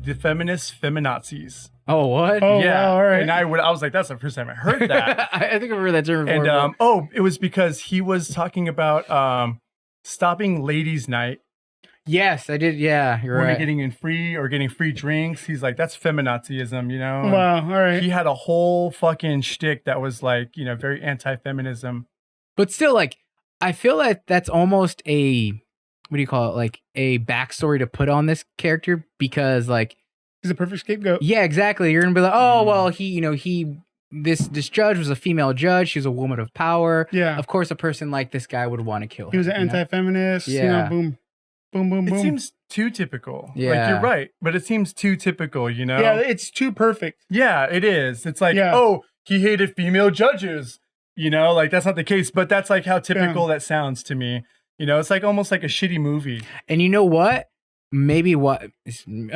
S2: the feminists feminazis.
S1: oh what?
S3: Oh,
S2: Yeah.
S3: wow, all right.
S2: And I was like, that's the first time I heard that.
S1: I think I've heard that term before.
S2: And it was because he was talking about stopping ladies' night
S1: yes, I did. Yeah, you're
S2: when
S1: right.
S2: they're getting free drinks. He's like, that's feminazism, And
S3: Wow, all right.
S2: he had a whole fucking shtick that was like, very anti-feminism.
S1: But still, like, I feel like that's almost a, what do you call it? Like a backstory to put on this character, because like,
S3: He's a perfect scapegoat.
S1: yeah, exactly. You're gonna be like, oh, well, this judge was a female judge. She was a woman of power.
S3: Yeah.
S1: Of course, a person like this guy would want to kill her.
S3: He was an
S1: you know?
S3: anti-feminist.
S1: Yeah.
S3: Boom. Boom, boom, boom.
S2: It seems too typical. Like,
S1: Yeah.
S2: you're right, but it seems too typical,
S3: Yeah, it's too perfect.
S2: Yeah, it is. It's like,
S3: Yeah.
S2: oh, he hated female judges. Like that's not the case, but that's like how typical that sounds to me. It's like almost like a shitty movie.
S1: And you know what? Maybe I'm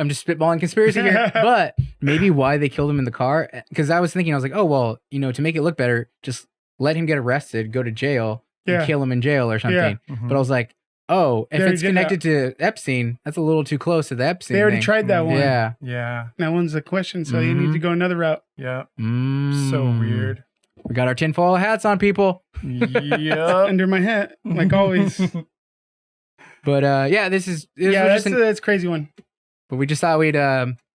S1: just spitballing conspiracy here, but maybe why they killed him in the car. Because I was thinking, I was like, oh, well, to make it look better, just let him get arrested, go to jail, and kill him in jail or something.
S2: Mhm.
S1: But I was like, oh, if
S3: They
S1: it's
S3: already did
S1: connected to Epstein, that's a little too close to the Epstein
S3: They already
S1: thing.
S3: tried that one.
S1: Yeah.
S2: Yeah,
S3: That one's a question, so you need to go another route.
S2: yeah.
S1: Mm.
S2: So weird.
S1: We got our tinfoil hats on, people.
S2: Yeah.
S3: Under my hat, like always.
S1: But yeah, this was
S3: Yeah,
S1: just
S3: that's a crazy one.
S1: but we just thought we'd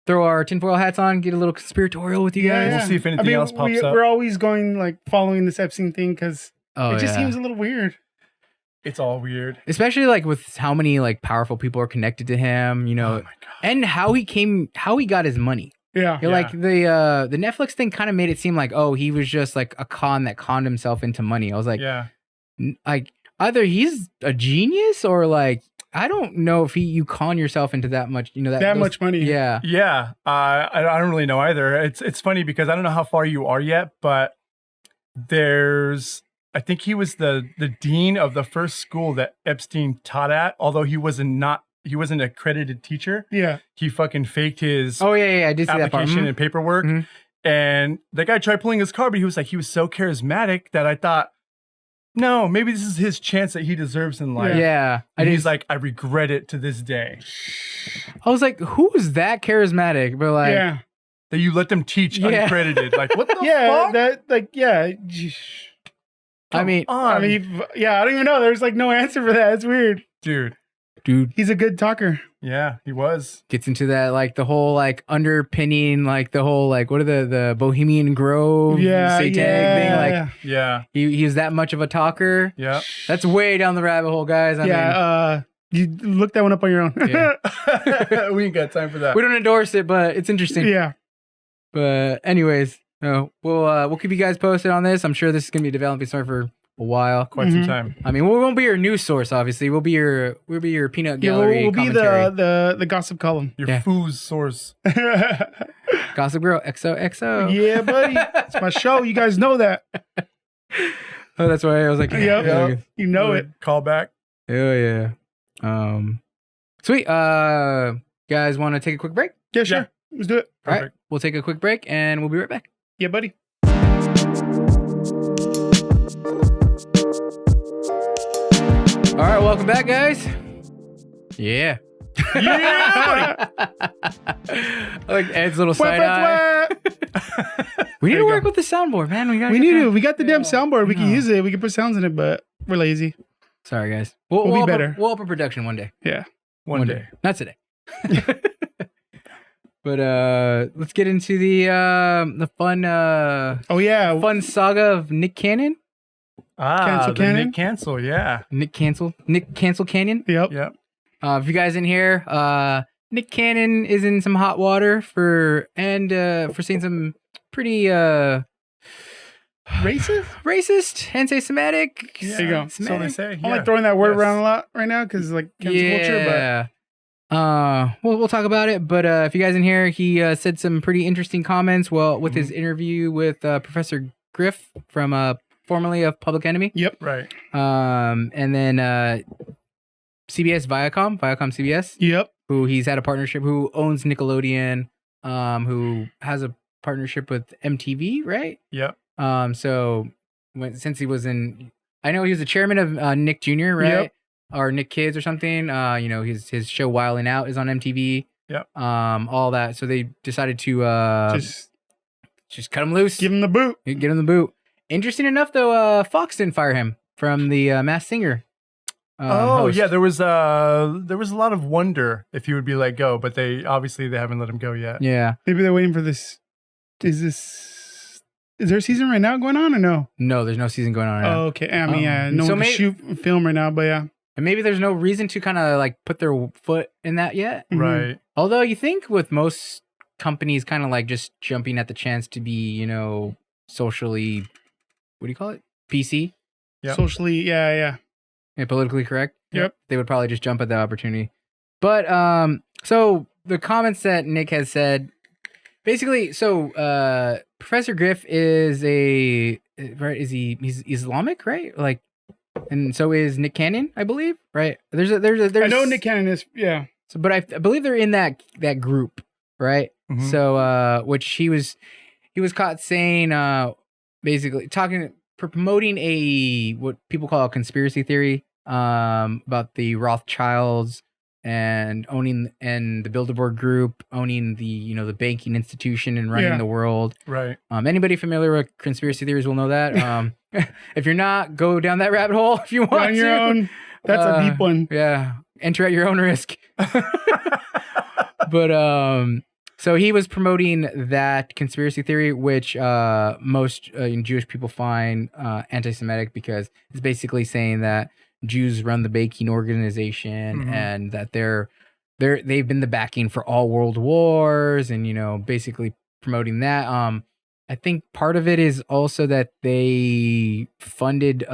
S1: throw our tinfoil hats on, get a little conspiratorial with you
S3: Yeah,
S1: guys.
S2: We'll see if anything else pops up.
S3: We're always going like following this Epstein thing because
S1: Oh,
S3: it just
S1: yeah.
S3: seems a little weird.
S2: It's all weird.
S1: Especially like with how many like powerful people are connected to him,
S2: Oh my god.
S1: and how he got his money.
S3: Yeah.
S1: You're like the Netflix thing kind of made it seem like, oh, he was just like a con that conned himself into money. I was like,
S2: Yeah.
S1: like either he's a genius or like I don't know if you con yourself into that much,
S3: that much money.
S1: Yeah.
S2: Yeah. I don't really know either. It's funny because I don't know how far you are yet, but I think he was the dean of the first school that Epstein taught at, although he wasn't an accredited teacher.
S3: Yeah.
S2: He fucking faked his
S1: Oh yeah, I did see that part.
S2: application
S1: Mhm.
S2: and paperwork.
S1: Mhm.
S2: And the guy tried pulling his card, but he was so charismatic that I thought, No, maybe this is his chance that he deserves in life.
S1: Yeah.
S2: And he's like, I regret it to this day.
S1: I was like, who is that charismatic? But like,
S3: Yeah.
S2: That you let them teach uncredited. Like, what the
S3: Yeah.
S2: fuck?
S3: That like yeah.
S1: I mean,
S3: I mean, yeah. I don't even know. There's like no answer for that. It's weird.
S2: dude.
S3: He's a good talker.
S2: Yeah, he was.
S1: gets into that like the whole like underpinning, like the whole like what are the Bohemian Grove satanic thing? Like
S2: Yeah.
S1: he's that much of a talker.
S2: Yeah.
S1: That's way down the rabbit hole, guys. I mean,
S3: you look that one up on your own.
S1: Yeah.
S2: We ain't got time for that.
S1: we don't endorse it, but it's interesting.
S3: Yeah.
S1: But anyways, no, we'll keep you guys posted on this. I'm sure this is gonna be a developing story for a while.
S2: Quite some time.
S1: I mean, we won't be your news source, obviously. We'll be your peanut gallery.
S3: We'll be the gossip column.
S2: Your foos source.
S1: Gossip Girl XOXO.
S3: Yeah, buddy. It's my show. You guys know that.
S1: Oh, that's why I was like,
S3: Yep. You know it.
S2: Call back.
S1: Oh yeah. Sweet. Guys, want to take a quick break?
S3: Yeah, sure. Let's do it.
S1: All right,
S2: Perfect.
S1: we'll take a quick break and we'll be right back.
S3: Yeah, buddy.
S1: All right, welcome back, guys. Yeah.
S3: Yeah,
S1: I like Ed's little side eye. We need to work with the soundboard, man.
S3: We need to. We got the damn soundboard. We can use it. We can put sounds in it, but we're lazy.
S1: Sorry, guys.
S3: We'll be better.
S1: We'll up a production one day.
S3: Yeah.
S2: One day.
S1: Not today. But let's get into the fun fun saga of Nick Cannon.
S3: Cancel
S2: the
S3: Cannon?
S2: Nick Cancel, yeah.
S1: Nick Cancel Canyon.
S3: Yep.
S2: Yep.
S1: If you guys in here, Nick Cannon is in some hot water for saying some pretty racist, anti-Semitic.
S3: There you go.
S2: So they say.
S3: I'm like throwing that word around a lot right now because like cancel culture,
S1: but we'll talk about it. But if you guys in here, he said some pretty interesting comments. Well, with his interview with Professor Griff from formerly of Public Enemy.
S3: Yep.
S2: Right.
S1: And then CBS Viacom CBS.
S3: Yep.
S1: Who he's had a partnership, who owns Nickelodeon, who has a partnership with MTV, right?
S2: Yep.
S1: So since he was I know he was the chairman of Nick Jr., right?
S3: Yep.
S1: Or Nick Kids or something. His show Wildin' Out is on MTV.
S2: Yep.
S1: All that. So they decided to just cut him loose.
S3: Give him the boot.
S1: Get him the boot. Interesting enough, though, Fox didn't fire him from the Masked Singer. Host.
S2: Yeah, there was a lot of wonder if he would be let go, but they haven't let him go yet.
S1: Yeah.
S3: Maybe they're waiting for this. Is there a season right now going on or no?
S1: No, there's no season going on right now.
S3: Oh, okay. I mean, no one can shoot film right now, but yeah.
S1: And maybe there's no reason to kind of like put their foot in that yet.
S2: Right.
S1: Although you think with most companies kind of like just jumping at the chance to be, socially, what do you call it? PC?
S2: Yep.
S3: Socially, yeah.
S1: And politically correct?
S3: Yep.
S1: They would probably just jump at the opportunity. But so the comments that Nick has said, basically, so Professor Griff is he's Islamic, right? Like, and so is Nick Cannon, I believe, right? There's
S3: I know Nick Cannon is, yeah.
S1: So, but I believe they're in that group, right?
S2: Mhm.
S1: So, which he was caught saying, basically promoting what people call a conspiracy theory, about the Rothschilds and the Bilderberg Group owning the the banking institution and running the world.
S2: Right.
S1: Anybody familiar with conspiracy theories will know that. If you're not, go down that rabbit hole if you want
S3: on your own. That's a deep one.
S1: Yeah, enter at your own risk. But so he was promoting that conspiracy theory, which most Jewish people find anti-Semitic, because it's basically saying that Jews run the banking organization and that they've been the backing for all world wars, and basically promoting that. I think part of it is also that they funded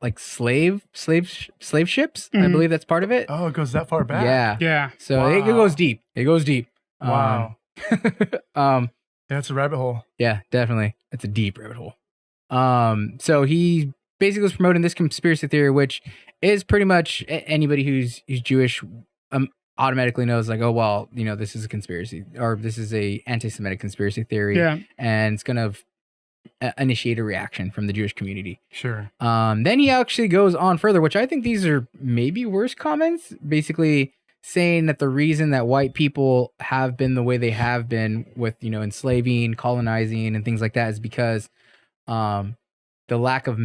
S1: like slave ships. I believe that's part of it.
S2: Oh, it goes that far back.
S1: Yeah.
S3: Yeah.
S1: So it goes deep.
S2: Wow. Yeah, it's a rabbit hole.
S1: Yeah, definitely. It's a deep rabbit hole. So he basically was promoting this conspiracy theory, which is pretty much anybody who's Jewish automatically knows, like, oh, well, this is a conspiracy, or this is a anti-Semitic conspiracy theory.
S3: Yeah.
S1: And it's gonna initiate a reaction from the Jewish community.
S2: Sure.
S1: Then he actually goes on further, which I think these are maybe worse comments, basically saying that the reason that white people have been the way they have been with, enslaving, colonizing, and things like that is because the lack of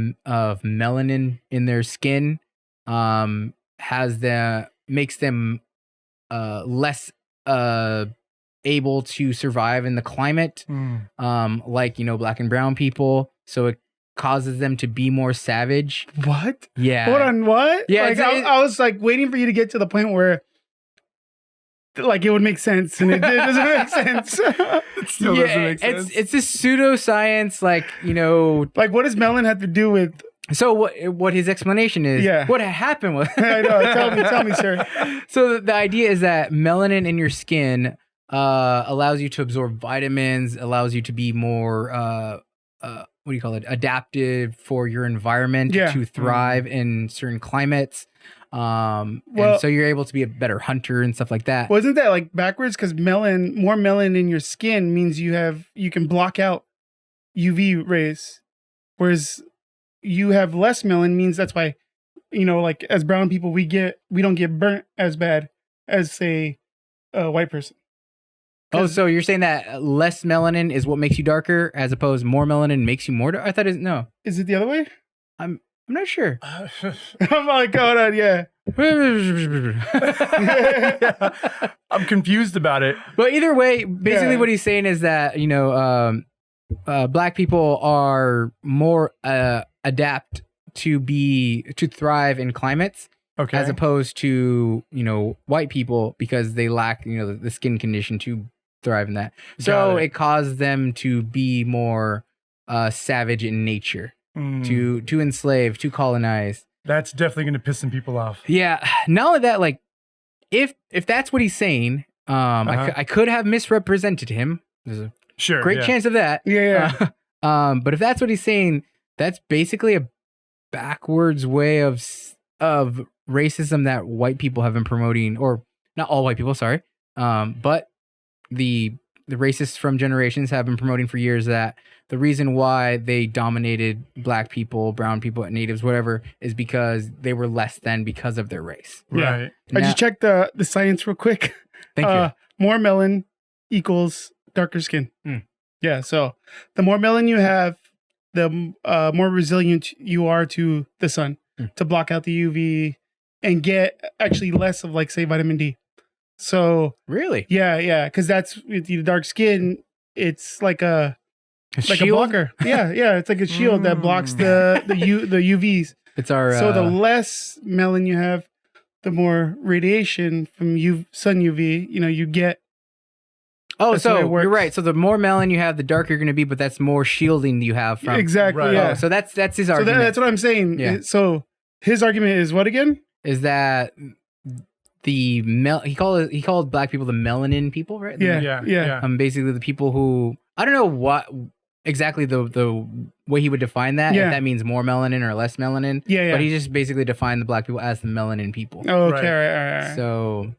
S1: melanin in their skin makes them less able to survive in the climate, like black and brown people. So it causes them to be more savage.
S3: What?
S1: Yeah.
S3: Hold on. What?
S1: Yeah.
S3: Like, I was like waiting for you to get to the point where like it would make sense, and it doesn't make sense.
S2: It still doesn't make sense.
S1: It's this pseudoscience, like
S3: like what does melanin have to do with?
S1: So what his explanation is?
S3: Yeah.
S1: What happened was?
S3: I know. Tell me, sir.
S1: So the idea is that melanin in your skin allows you to absorb vitamins, allows you to be more what do you call it? Adaptive for your environment to thrive in certain climates. And so you're able to be a better hunter and stuff like that.
S3: Wasn't that like backwards? Because more melanin in your skin means you can block out UV rays, whereas you have less melanin means that's why, like as brown people, we don't get burnt as bad as say a white person.
S1: Oh, so you're saying that less melanin is what makes you darker, as opposed more melanin makes you more dark? I thought no.
S3: Is it the other way?
S1: I'm not sure.
S3: I'm like, hold on, yeah.
S2: I'm confused about it.
S1: But either way, basically what he's saying is that, black people are more adapt to thrive in climates, as opposed to, white people, because they lack, the skin condition to thrive in that. So it caused them to be more savage in nature. To enslave, to colonize.
S2: That's definitely going to piss some people off.
S1: Yeah. Not only that, like, if that's what he's saying, I could have misrepresented him. There's a great chance of that.
S3: Yeah.
S1: But if that's what he's saying, that's basically a backwards way of racism that white people have been promoting, or not all white people, sorry, but the racists from generations have been promoting for years that the reason why they dominated black people, brown people, natives, whatever, is because they were less than because of their race.
S3: Yeah. Right. I just checked the science real quick.
S1: Thank you.
S3: More melanin equals darker skin. Yeah. So the more melanin you have, the more resilient you are to the sun, to block out the UV and get actually less of, like, say, vitamin D. So
S1: really,
S3: yeah, because that's with the dark skin. It's like a
S1: shield?
S3: blocker. Yeah, it's like a shield that blocks the UVs.
S1: It's our
S3: so the less melanin you have, the more radiation from sun UV. You get.
S1: Oh, so you're right. So the more melanin you have, the darker you're going to be, but that's more shielding you have from.
S3: Exactly.
S2: Right.
S3: Yeah.
S1: Oh, so that's his argument.
S3: So that's what I'm saying.
S1: Yeah.
S3: So his argument is what again?
S1: Is that he called black people the melanin people, right?
S3: Yeah.
S1: Basically the people who, I don't know what exactly the way he would define that, if that means more melanin or less melanin.
S3: Yeah.
S1: But he just basically defined the black people as the melanin people.
S3: Oh, okay, right.
S1: So,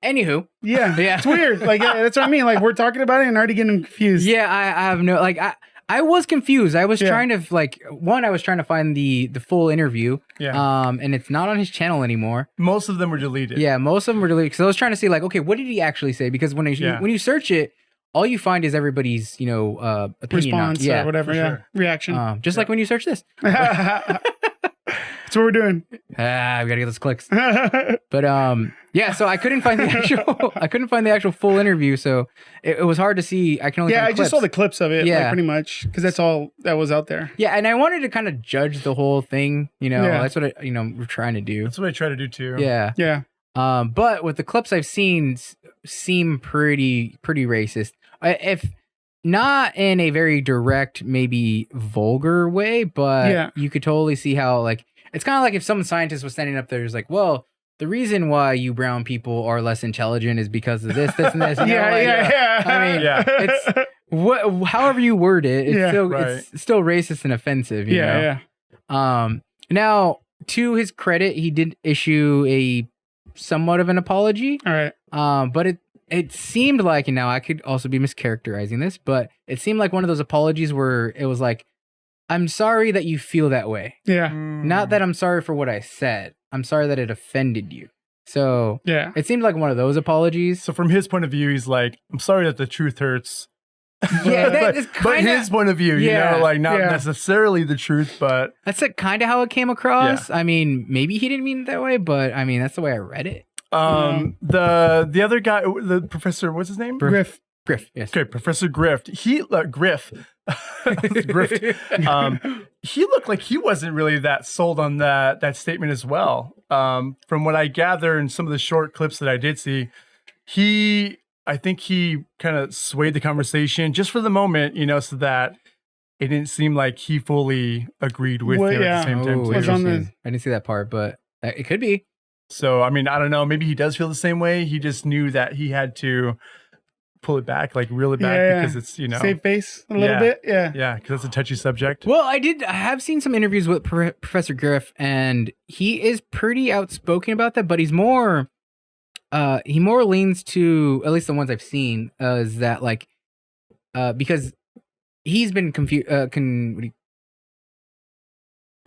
S1: anywho.
S3: Yeah. It's weird. Like, that's what I mean. Like, we're talking about it and already getting confused.
S1: Yeah, I have no, like, I was confused. I was trying to, like, I was trying to find the full interview.
S2: Yeah.
S1: And it's not on his channel anymore.
S2: Most of them were deleted.
S1: Yeah, most of them were deleted. Because I was trying to see, like, okay, what did he actually say? Because when you search it, all you find is everybody's, opinion.
S3: Response or whatever.
S2: Sure.
S3: Reaction.
S1: Just like when you search this.
S3: That's what we're doing.
S1: We gotta get those clicks. But so I couldn't find the actual full interview, so it was hard to see. I can only
S3: I just saw the clips of it, like, pretty much, because that's all that was out there.
S1: Yeah, and I wanted to kind of judge the whole thing. That's what we're trying to do.
S2: That's what I try to do too.
S1: Yeah. But with the clips I've seen, seem pretty racist. If not in a very direct, maybe vulgar way, but you could totally see how, like, it's kind of like if some scientist was standing up there, is like, well, the reason why you brown people are less intelligent is because of this, and this. I mean, it's however you word it, it's still racist and offensive. You know? Now, to his credit, he did issue a somewhat of an apology.
S3: All right.
S1: But it seemed like, and now I could also be mischaracterizing this, but it seemed like one of those apologies where it was like, I'm sorry that you feel that way.
S3: Yeah.
S1: Not that I'm sorry for what I said. I'm sorry that it offended you. So
S3: Yeah.
S1: it seemed like one of those apologies.
S2: So from his point of view, he's like, I'm sorry that the truth hurts.
S1: Yeah, that is
S2: but
S1: kind
S2: his
S1: of
S2: point of view, you
S1: Yeah.
S2: know, like not
S3: Yeah.
S2: necessarily the truth, but
S1: that's kind of how it came across. I mean, maybe he didn't mean it that way, but I mean, that's the way I read it.
S2: the other guy, the professor, what's his name?
S3: Griff.
S1: Griff, yes.
S2: Okay, Professor Griff. Griff. He looked like he wasn't really that sold on that statement as well. From what I gather in some of the short clips that I did see, I think he kind of swayed the conversation just for the moment, you know, so that it didn't seem like he fully agreed with him at the same time.
S1: Oh,
S2: too.
S1: interesting. I didn't see that part, but it could be.
S2: So, I mean, I don't know. Maybe he does feel the same way. He just knew that he had to pull it back, like reel it back because it's, you know.
S3: Save face a little bit. Yeah.
S2: Yeah, because it's a touchy subject.
S1: Well, I have seen some interviews with Professor Griff, and he is pretty outspoken about that, but he more leans to, at least the ones I've seen, is that like, because he's been confused, what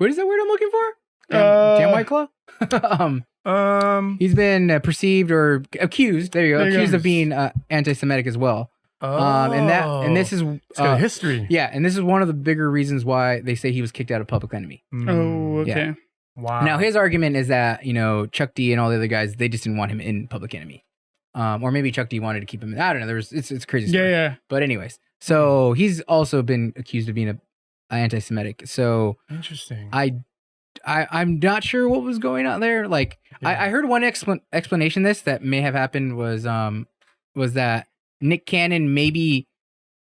S1: is that word I'm looking for? Damn White Claw? He's been perceived or accused. There you go. Accused of being anti-Semitic as well. And this is
S2: it's got a history.
S1: Yeah, and this is one of the bigger reasons why they say he was kicked out of Public Enemy.
S3: Oh, okay.
S1: Yeah.
S2: Wow.
S1: Now his argument is that, you know, Chuck D and all the other guys, they just didn't want him in Public Enemy, or maybe Chuck D wanted to keep him in. I don't know. It's crazy. Story.
S3: Yeah.
S1: But anyways, so he's also been accused of being a anti-Semitic. So
S2: interesting.
S1: I'm not sure what was going on there. Like I heard one explanation that may have happened was that Nick Cannon maybe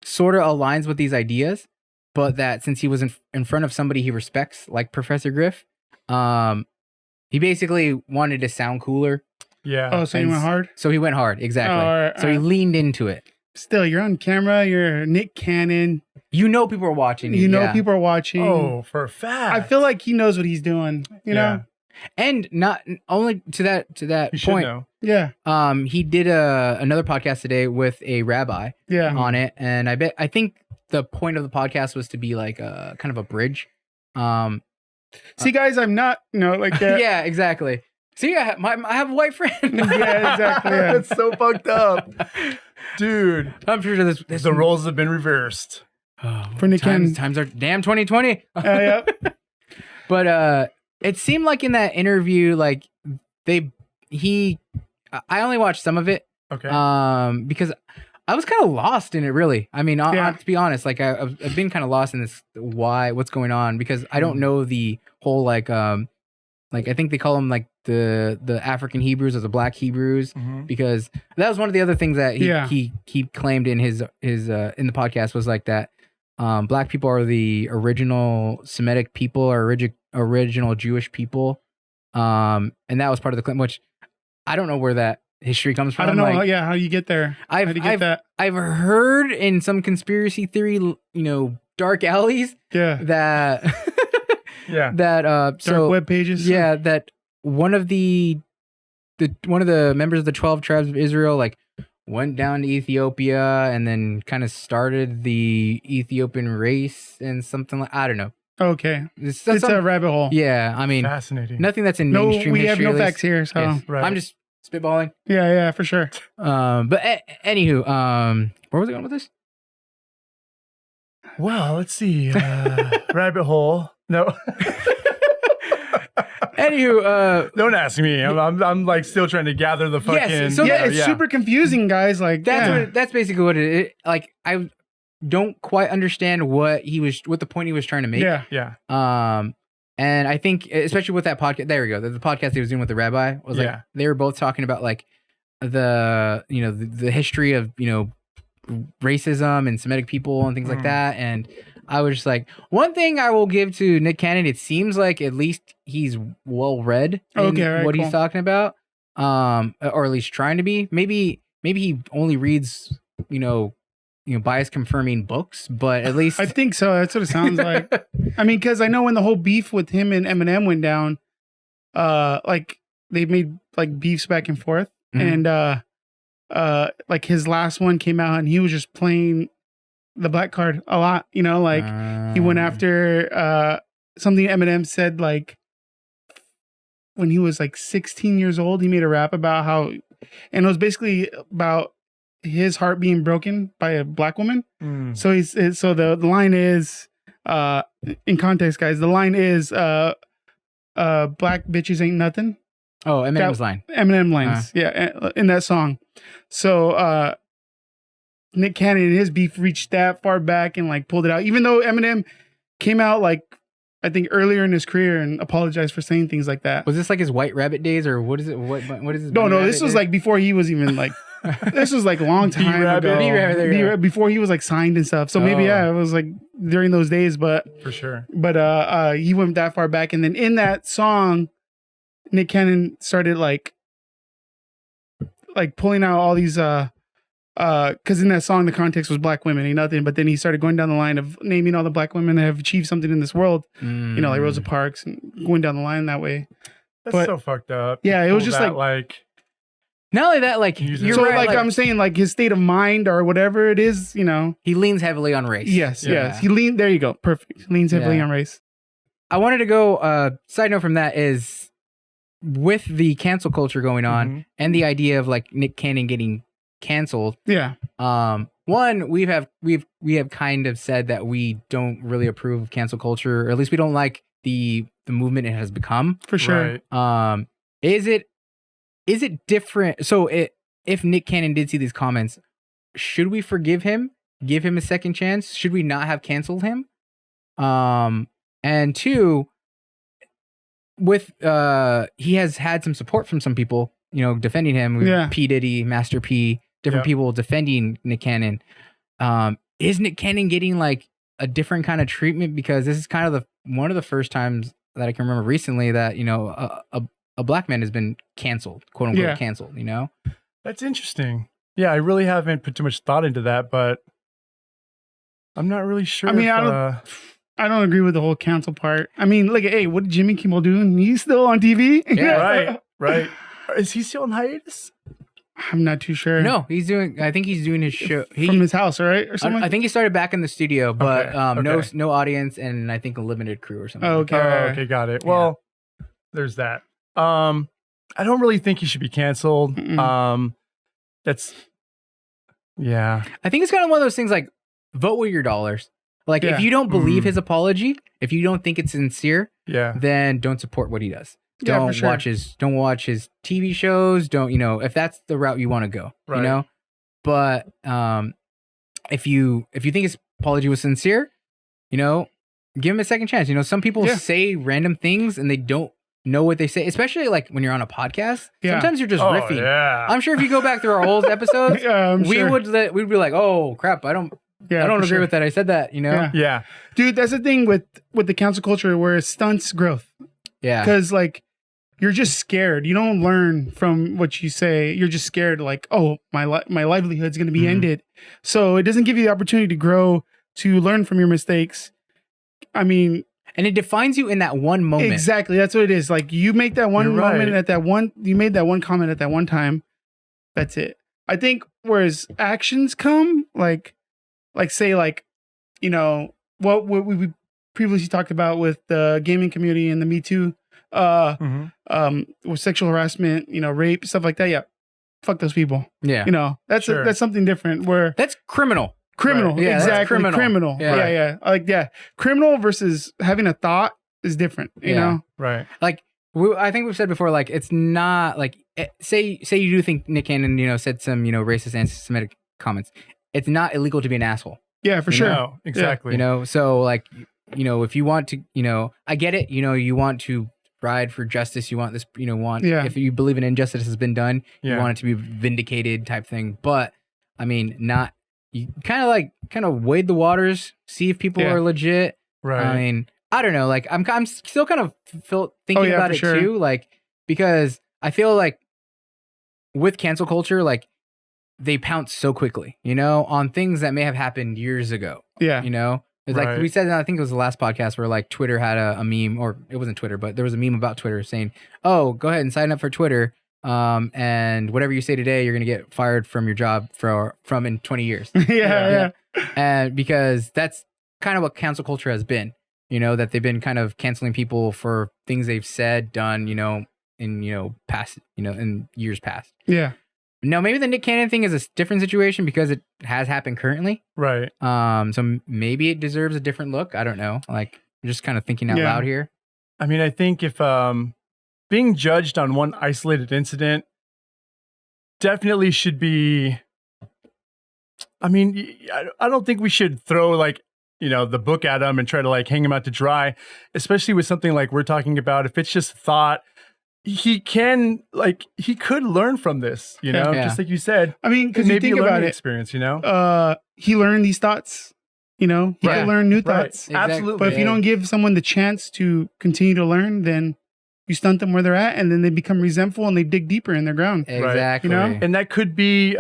S1: sort of aligns with these ideas, but that since he was in front of somebody he respects, like Professor Griff, he basically wanted to sound cooler.
S2: Yeah.
S3: Oh, so he went hard?
S1: So he went hard, exactly.
S3: All right.
S1: He leaned into it.
S3: Still, you're on camera. You're Nick Cannon.
S1: You know people are watching.
S3: You know people are watching.
S2: Oh, for a fact.
S3: I feel like he knows what he's doing. You know.
S1: And not only to that
S2: You should
S1: point.
S2: know.
S3: Yeah.
S1: He did another podcast today with a rabbi. On it, and I think the point of the podcast was to be like a kind of a bridge.
S3: See, guys, I'm not, like that.
S1: Yeah, exactly. See, I have a white friend.
S3: Yeah, exactly. Yeah.
S2: That's so fucked up, dude.
S1: I'm sure this
S2: The roles have been reversed.
S3: For Nick Cannon.
S1: Times are damn 2020.
S3: Yep.
S1: But it seemed like in that interview, like I only watched some of it.
S2: Okay.
S1: Because I was kind of lost in it, really. I mean, to be honest, like I've been kind of lost in this. What's going on? Because I don't know the whole like I think they call them like the African Hebrews or the Black Hebrews, because that was one of the other things that he claimed in his in the podcast was like that Black people are the original Semitic people or original Jewish people, and that was part of the claim, which I don't know where that history comes from.
S3: I don't know. How you get there?
S1: I've heard in some conspiracy theory, dark alleys.
S3: Yeah.
S1: That.
S2: Yeah.
S1: That
S3: dark web pages.
S1: Yeah. That one of the members of the 12 tribes of Israel like went down to Ethiopia and then kind of started the Ethiopian race and something like, I don't know.
S3: Okay. It's a rabbit hole.
S1: Yeah. I mean,
S2: fascinating.
S1: Nothing that's in mainstream history.
S3: We have no facts here, so
S1: yes.
S2: Right.
S1: I'm just spitballing.
S3: Yeah, for sure.
S1: But anywho, where was I going with this?
S2: Well, let's see. Rabbit hole. No.
S1: Anywho,
S2: don't ask me. I'm like still trying to gather the fucking.
S1: Yes, so
S3: it's super confusing, guys. Like
S1: that's basically what it is. Like I don't quite understand what the point he was trying to make.
S2: Yeah.
S1: And I think especially with that podcast, there we go. The podcast he was doing with the rabbi was like they were both talking about like the history of racism and Semitic people and things like that. And I was just like, one thing I will give to Nick Cannon, it seems like at least he's well read in what he's talking about, or at least trying to be. Maybe he only reads bias confirming books, but at least
S3: I think so. That's what it sounds like. I mean, because I know when the whole beef with him and Eminem went down, like they made like beefs back and forth, and like his last one came out and he was just playing the black card a lot, you know, like he went after something Eminem said, like when he was like 16 years old, he made a rap about how, and it was basically about his heart being broken by a black woman. So the line is, in context, guys, the line is, black bitches ain't nothing.
S1: Oh, Eminem's line.
S3: Eminem lines, yeah, in that song. So Nick Cannon and his beef reached that far back and like pulled it out, even though Eminem came out like I think earlier in his career and apologized for saying things like that.
S1: Was this like his White Rabbit days, or what is it? What is this?
S3: No, this was like before he was even like. This was like a long time ago. Before he was like signed and stuff. So maybe it was like during those days, but
S2: for sure.
S3: But he went that far back, and then in that song, Nick Cannon started like pulling out all these because in that song the context was black women ain't nothing, but then he started going down the line of naming all the black women that have achieved something in this world, you know, like Rosa Parks, and going down the line that way.
S2: That's so fucked up.
S3: Yeah, it was just
S2: like
S1: not only that, like you're
S3: so
S1: right,
S3: like I'm saying, like his state of mind or whatever it is, you know,
S1: he leans heavily on race.
S3: Yes, he leaned. There you go, perfect. Leans heavily on race.
S1: I wanted to go. Side note from that is with the cancel culture going on and the idea of like Nick Cannon getting canceled.
S3: Yeah.
S1: One, we have kind of said that we don't really approve of cancel culture, or at least we don't like the movement it has become.
S3: For sure.
S2: Right.
S1: Is it different? So if Nick Cannon did see these comments, should we forgive him? Give him a second chance? Should we not have canceled him? And two, with he has had some support from some people, you know, defending him. P. Diddy, Master P, different people defending Nick Cannon. Is Nick Cannon getting like a different kind of treatment? Because this is kind of one of the first times that I can remember recently that, you know, a black man has been canceled, quote unquote canceled, you know?
S2: That's interesting. Yeah, I really haven't put too much thought into that, but I'm not really sure.
S3: I mean, I don't agree with the whole cancel part. I mean, like, hey, what did Jimmy Kimmel do? And he's still on TV?
S2: Yeah, right. Is he still on hiatus?
S3: I'm not too sure.
S1: No, I think he's doing his show.
S3: From his house, right? Or something?
S1: I think he started back in the studio, but no audience and I think a limited crew or something.
S3: Okay.
S2: Okay, got it. Well, there's that. I don't really think he should be canceled. That's I
S1: think it's kind of one of those things like vote with your dollars. Like if you don't believe his apology, if you don't think it's sincere, then don't support what he does. Don't watch his TV shows. Don't, you know, if that's the route you want to go, you know. But if you think his apology was sincere, you know, give him a second chance. You know, some people say random things and they don't know what they say, especially like when you're on a podcast. Sometimes you're just riffing. I'm sure if you go back through our old episodes, we'd be like, oh crap, I don't agree with that. I said that, you know?
S3: Yeah. Dude, that's the thing with the cancel culture where it stunts growth. Yeah. Because like you're just scared. You don't learn from what you say. You're just scared like, oh, my livelihood's going to be ended. So it doesn't give you the opportunity to grow, to learn from your mistakes. I mean,
S1: and it defines you in that one moment.
S3: Exactly. That's what it is. Like you make that one moment you made that one comment at that one time. That's it. I think whereas actions come like say like, you know, what we previously talked about with the gaming community and the Me Too, with sexual harassment, you know, rape, stuff like that. Yeah. Fuck those people. Yeah. You know, that's something different where
S1: that's criminal.
S3: Criminal. Yeah, exactly. Criminal. Yeah. Like, criminal versus having a thought is different, you know?
S2: Right.
S1: Like, I think we've said before, like, it's not like, say you do think Nick Cannon, you know, said some, you know, racist, anti-Semitic comments. It's not illegal to be an asshole.
S3: Yeah, for sure.
S2: No, exactly.
S1: You know, so like, you know, if you want to, you know, I get it, you know, you want to ride for justice, you want this, you know, if you believe an injustice has been done, you want it to be vindicated type thing. But, I mean, you kind of wade the waters, see if people are legit.
S2: Right.
S1: I mean, I don't know. Like, I'm still kind of thinking about it too. Like, because I feel like with cancel culture, like they pounce so quickly, you know, on things that may have happened years ago.
S3: Yeah.
S1: You know, it's like we said, I think it was the last podcast where like Twitter had a meme, or it wasn't Twitter, but there was a meme about Twitter saying, oh, go ahead and sign up for Twitter. And whatever you say today, you're gonna get fired from your job from in 20 years.
S3: Yeah.
S1: And because that's kind of what cancel culture has been, that they've been kind of canceling people for things they've said, done, in past, in years past.
S3: Yeah.
S1: No, maybe the Nick Cannon thing is a different situation because it has happened currently.
S2: Right.
S1: So maybe it deserves a different look. I don't know. Like, I'm just kind of thinking out loud here.
S2: I mean, I think if being judged on one isolated incident definitely should be. I mean, I don't think we should throw like, the book at him and try to like hang him out to dry, especially with something like we're talking about. If it's just thought, he could learn from this, just like you said.
S3: I mean, because you think about it,
S2: experience,
S3: he learned these thoughts, he could learn new thoughts.
S1: Exactly.
S2: Absolutely.
S3: But if you don't give someone the chance to continue to learn, then you stunt them where they're at, and then they become resentful and they dig deeper in their ground.
S1: Exactly.
S2: And that could be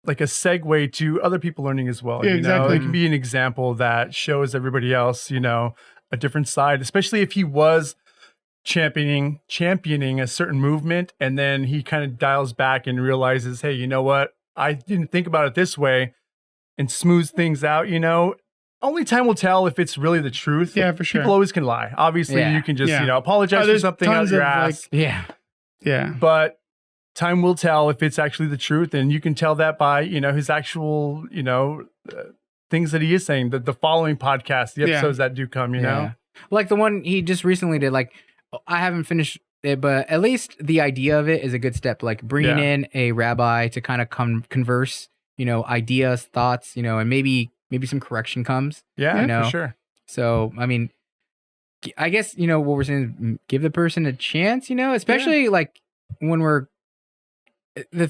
S2: like a segue to other people learning as well.
S3: Yeah, exactly.
S2: It can be an example that shows everybody else, a different side, especially if he was championing a certain movement, and then he kind of dials back and realizes, hey, you know what? I didn't think about it this way, and smooths things out. Only time will tell if it's really the truth.
S3: Yeah, for sure.
S2: People always can lie. Obviously, you can just apologize for something out your ass.
S3: Yeah.
S2: But time will tell if it's actually the truth, and you can tell that by his actual things that he is saying. The following podcast, the episodes that do come.
S1: Like the one he just recently did. Like, I haven't finished it, but at least the idea of it is a good step. Like bringing in a rabbi to kind of converse, ideas, thoughts, and maybe some correction comes.
S2: Yeah, for sure.
S1: So, I mean, I guess, what we're saying is give the person a chance, especially like when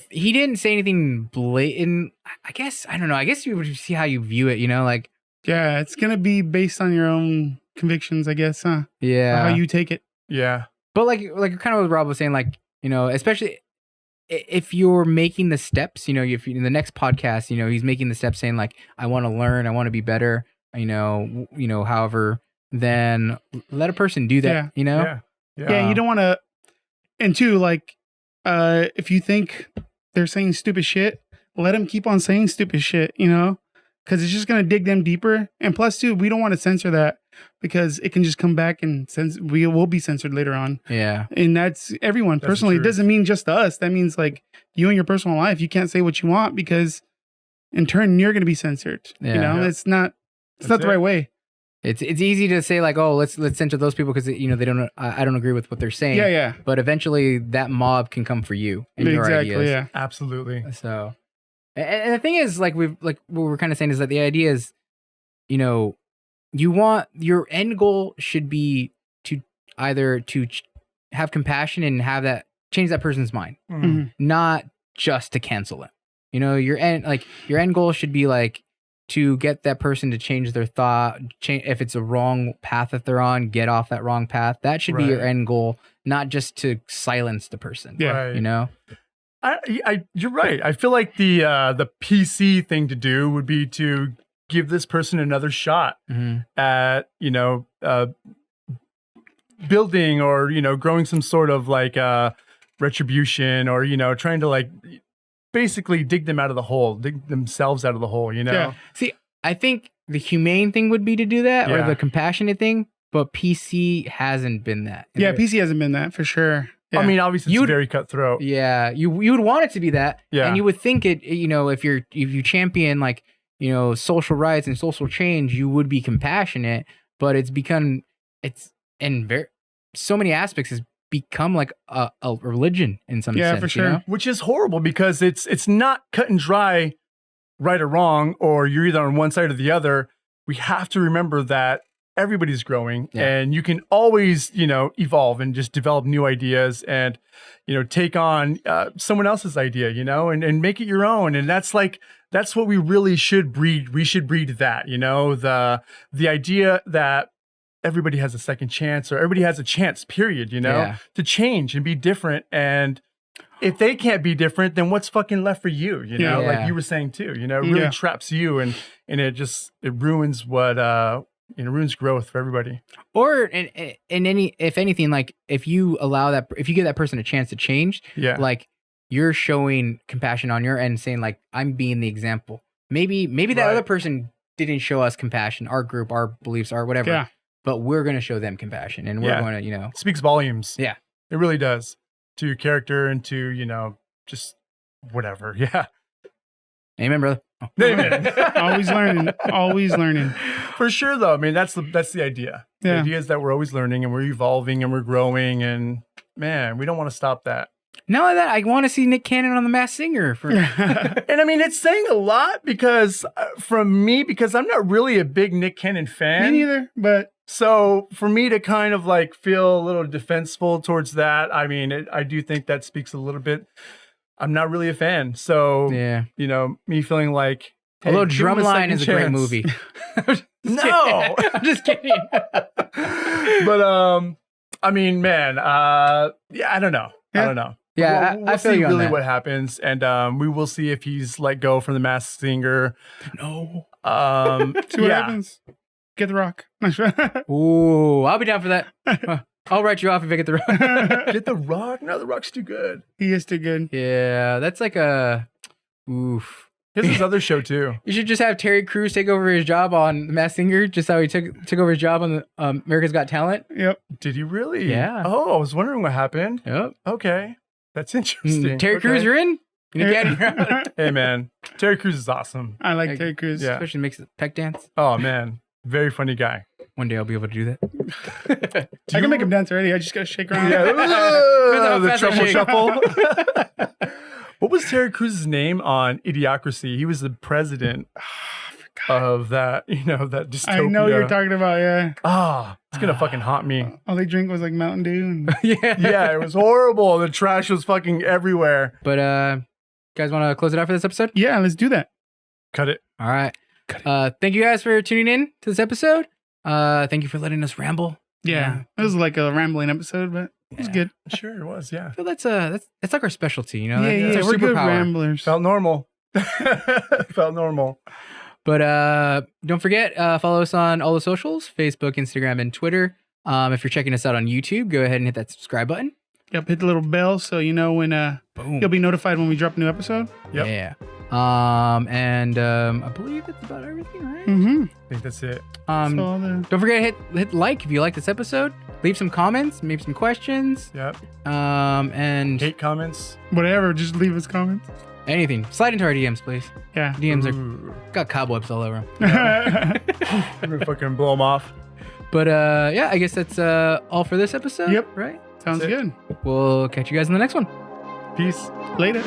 S1: he didn't say anything blatant. I guess, I don't know. I guess you would see how you view it, like.
S3: Yeah, it's going to be based on your own convictions, I guess, huh?
S1: Yeah.
S3: Or how you take it.
S1: Yeah. But like kind of what Rob was saying, like, especially if you're making the steps, if in the next podcast, he's making the steps saying like, I want to learn, I want to be better, however, then let a person do that,
S3: Yeah, you don't want to, and two, like, if you think they're saying stupid shit, let them keep on saying stupid shit, because it's just going to dig them deeper. And plus, too, we don't want to censor that because it can just come back and we will be censored later on.
S1: Yeah.
S3: And that's everyone. Personally, it doesn't mean just us. That means like you and your personal life. You can't say what you want because in turn, you're going to be censored.
S1: Yeah.
S3: It's not the right way.
S1: It's easy to say like, oh, let's censor those people because they don't. I don't agree with what they're saying.
S3: Yeah.
S1: But eventually, that mob can come for you and your ideas.
S3: Yeah.
S2: Absolutely.
S1: So, and the thing is, like what we're kind of saying is that the idea is, you want your end goal should be to either have compassion and have that change that person's mind, not just to cancel it. Your end goal should be like to get that person to change their thought. If it's a wrong path that they're on, get off that wrong path. That should be your end goal, not just to silence the person.
S3: Yeah,
S2: you're right. I feel like the PC thing to do would be to give this person another shot at building or growing some sort of like retribution or trying to like basically dig them out of the hole, dig themselves out of the hole.
S1: Yeah. See, I think the humane thing would be to do that, or the compassionate thing, but PC hasn't been that.
S3: Yeah, PC hasn't been that for sure. Yeah.
S2: I mean, obviously, it's very cutthroat.
S1: Yeah, you would want it to be that.
S2: Yeah,
S1: and you would think it. If you champion like social rights and social change, you would be compassionate. But it's in so many aspects has become like a religion in some sense.
S3: Yeah, for sure.
S2: Which is horrible because it's not cut and dry, right or wrong, or you're either on one side or the other. We have to remember that everybody's growing and you can always, evolve and just develop new ideas and, take on someone else's idea, and make it your own. And that's what we really should breed. We should breed that, the idea that everybody has a second chance or everybody has a chance, period, to change and be different. And if they can't be different, then what's fucking left for you, like you were saying too, it really traps you and it ruins what ruins growth for everybody.
S1: Or in any, if anything, like if you give that person a chance to change,
S2: Yeah.
S1: like you're showing compassion on your end, saying like, I'm being the example. Maybe that other person didn't show us compassion, our group, our beliefs, our whatever.
S3: Yeah.
S1: But we're going to show them compassion, and we're going to,
S2: speaks volumes.
S1: Yeah.
S2: It really does, to your character and to, just whatever. Yeah.
S1: Amen, brother. Oh.
S2: Amen.
S3: Always learning. Always learning.
S2: For sure, though. I mean, that's the idea. The
S3: Yeah.
S2: idea is that we're always learning and we're evolving and we're growing, and man, we don't want to stop that.
S1: Not only that, I want to see Nick Cannon on The Masked Singer.
S2: And I mean, it's saying a lot because because I'm not really a big Nick Cannon fan.
S3: Me neither, but
S2: So for me to kind of like feel a little defensible towards that, I mean, I do think that speaks a little bit. I'm not really a fan. So,
S1: Yeah.
S2: Me feeling like, hey,
S1: Although
S2: give him a
S1: Drumline
S2: second
S1: is a great
S2: chance.
S1: movie.
S2: No.
S1: I'm just kidding.
S2: But, I mean, man, I don't know.
S3: Yeah.
S2: I don't know.
S1: Yeah,
S2: We'll
S1: I feel
S2: see
S1: you on
S2: really
S1: that.
S2: what happens, and we will see if he's let go from the Masked Singer.
S1: No.
S3: see what happens. Get the rock.
S1: Ooh, I'll be down for that. I'll write you off if I get the rock.
S2: Get the Rock. No, the Rock's too good.
S3: He is too good.
S1: Yeah, that's like a oof.
S2: He has his other show too.
S1: You should just have Terry Crews take over his job on The Masked Singer, just how he took over his job on the America's Got Talent.
S3: Yep.
S2: Did he really?
S1: Yeah.
S2: Oh, I was wondering what happened.
S1: Yep.
S2: Okay, that's interesting.
S1: Terry
S2: Okay.
S1: Crews, you're in. You get it.
S2: Hey man, Terry Crews is awesome.
S3: I like Terry Crews.
S2: Yeah.
S1: Especially makes the peck dance.
S2: Oh man, very funny guy.
S1: One day I'll be able to do that.
S3: I can make him dance already. I just gotta shake around.
S2: Yeah,
S1: how
S2: the
S1: fast I
S2: truffle
S1: shake.
S2: shuffle. What was Terry Crews' name on Idiocracy? He was the president of that, that dystopia.
S3: I know what you're talking about. Yeah.
S2: Ah, it's gonna fucking haunt me.
S3: All they drink was like Mountain Dew. And
S1: Yeah.
S2: Yeah, it was horrible. The trash was fucking everywhere.
S1: But guys want to close it out for this episode?
S3: yeah, let's do that.
S2: Cut it.
S1: All right. Thank you guys for tuning in to this episode. Thank you for letting us ramble.
S3: Yeah. It was like a rambling episode, but it was good.
S2: Sure, it was. Yeah,
S1: I feel that's like our specialty,
S3: Yeah,
S1: That's our
S3: we're good
S1: superpower.
S3: ramblers.
S2: felt normal. Felt normal.
S1: But don't forget, follow us on all the socials, Facebook, Instagram, and Twitter. If you're checking us out on YouTube, go ahead and hit that subscribe button.
S3: Yep, hit the little bell so you know when
S1: Boom.
S3: you'll be notified when we drop a new episode.
S2: Yep.
S1: Yeah. I believe that's about everything, right?
S3: Mm-hmm.
S2: I think that's it.
S1: Don't forget to hit like if you like this episode. Leave some comments, maybe some questions.
S2: Yep.
S1: And
S2: Hate comments.
S3: Whatever, just leave us comments.
S1: anything. Slide into our DMs, please.
S3: Yeah.
S1: DMs are
S2: Ooh.
S1: got cobwebs all over them.
S2: I'm gonna fucking blow them off.
S1: But yeah, I guess that's all for this episode.
S3: Yep.
S1: Right.
S3: Sounds
S2: That's it.
S3: good.
S1: We'll catch you guys in the next one.
S2: Peace.
S3: Later.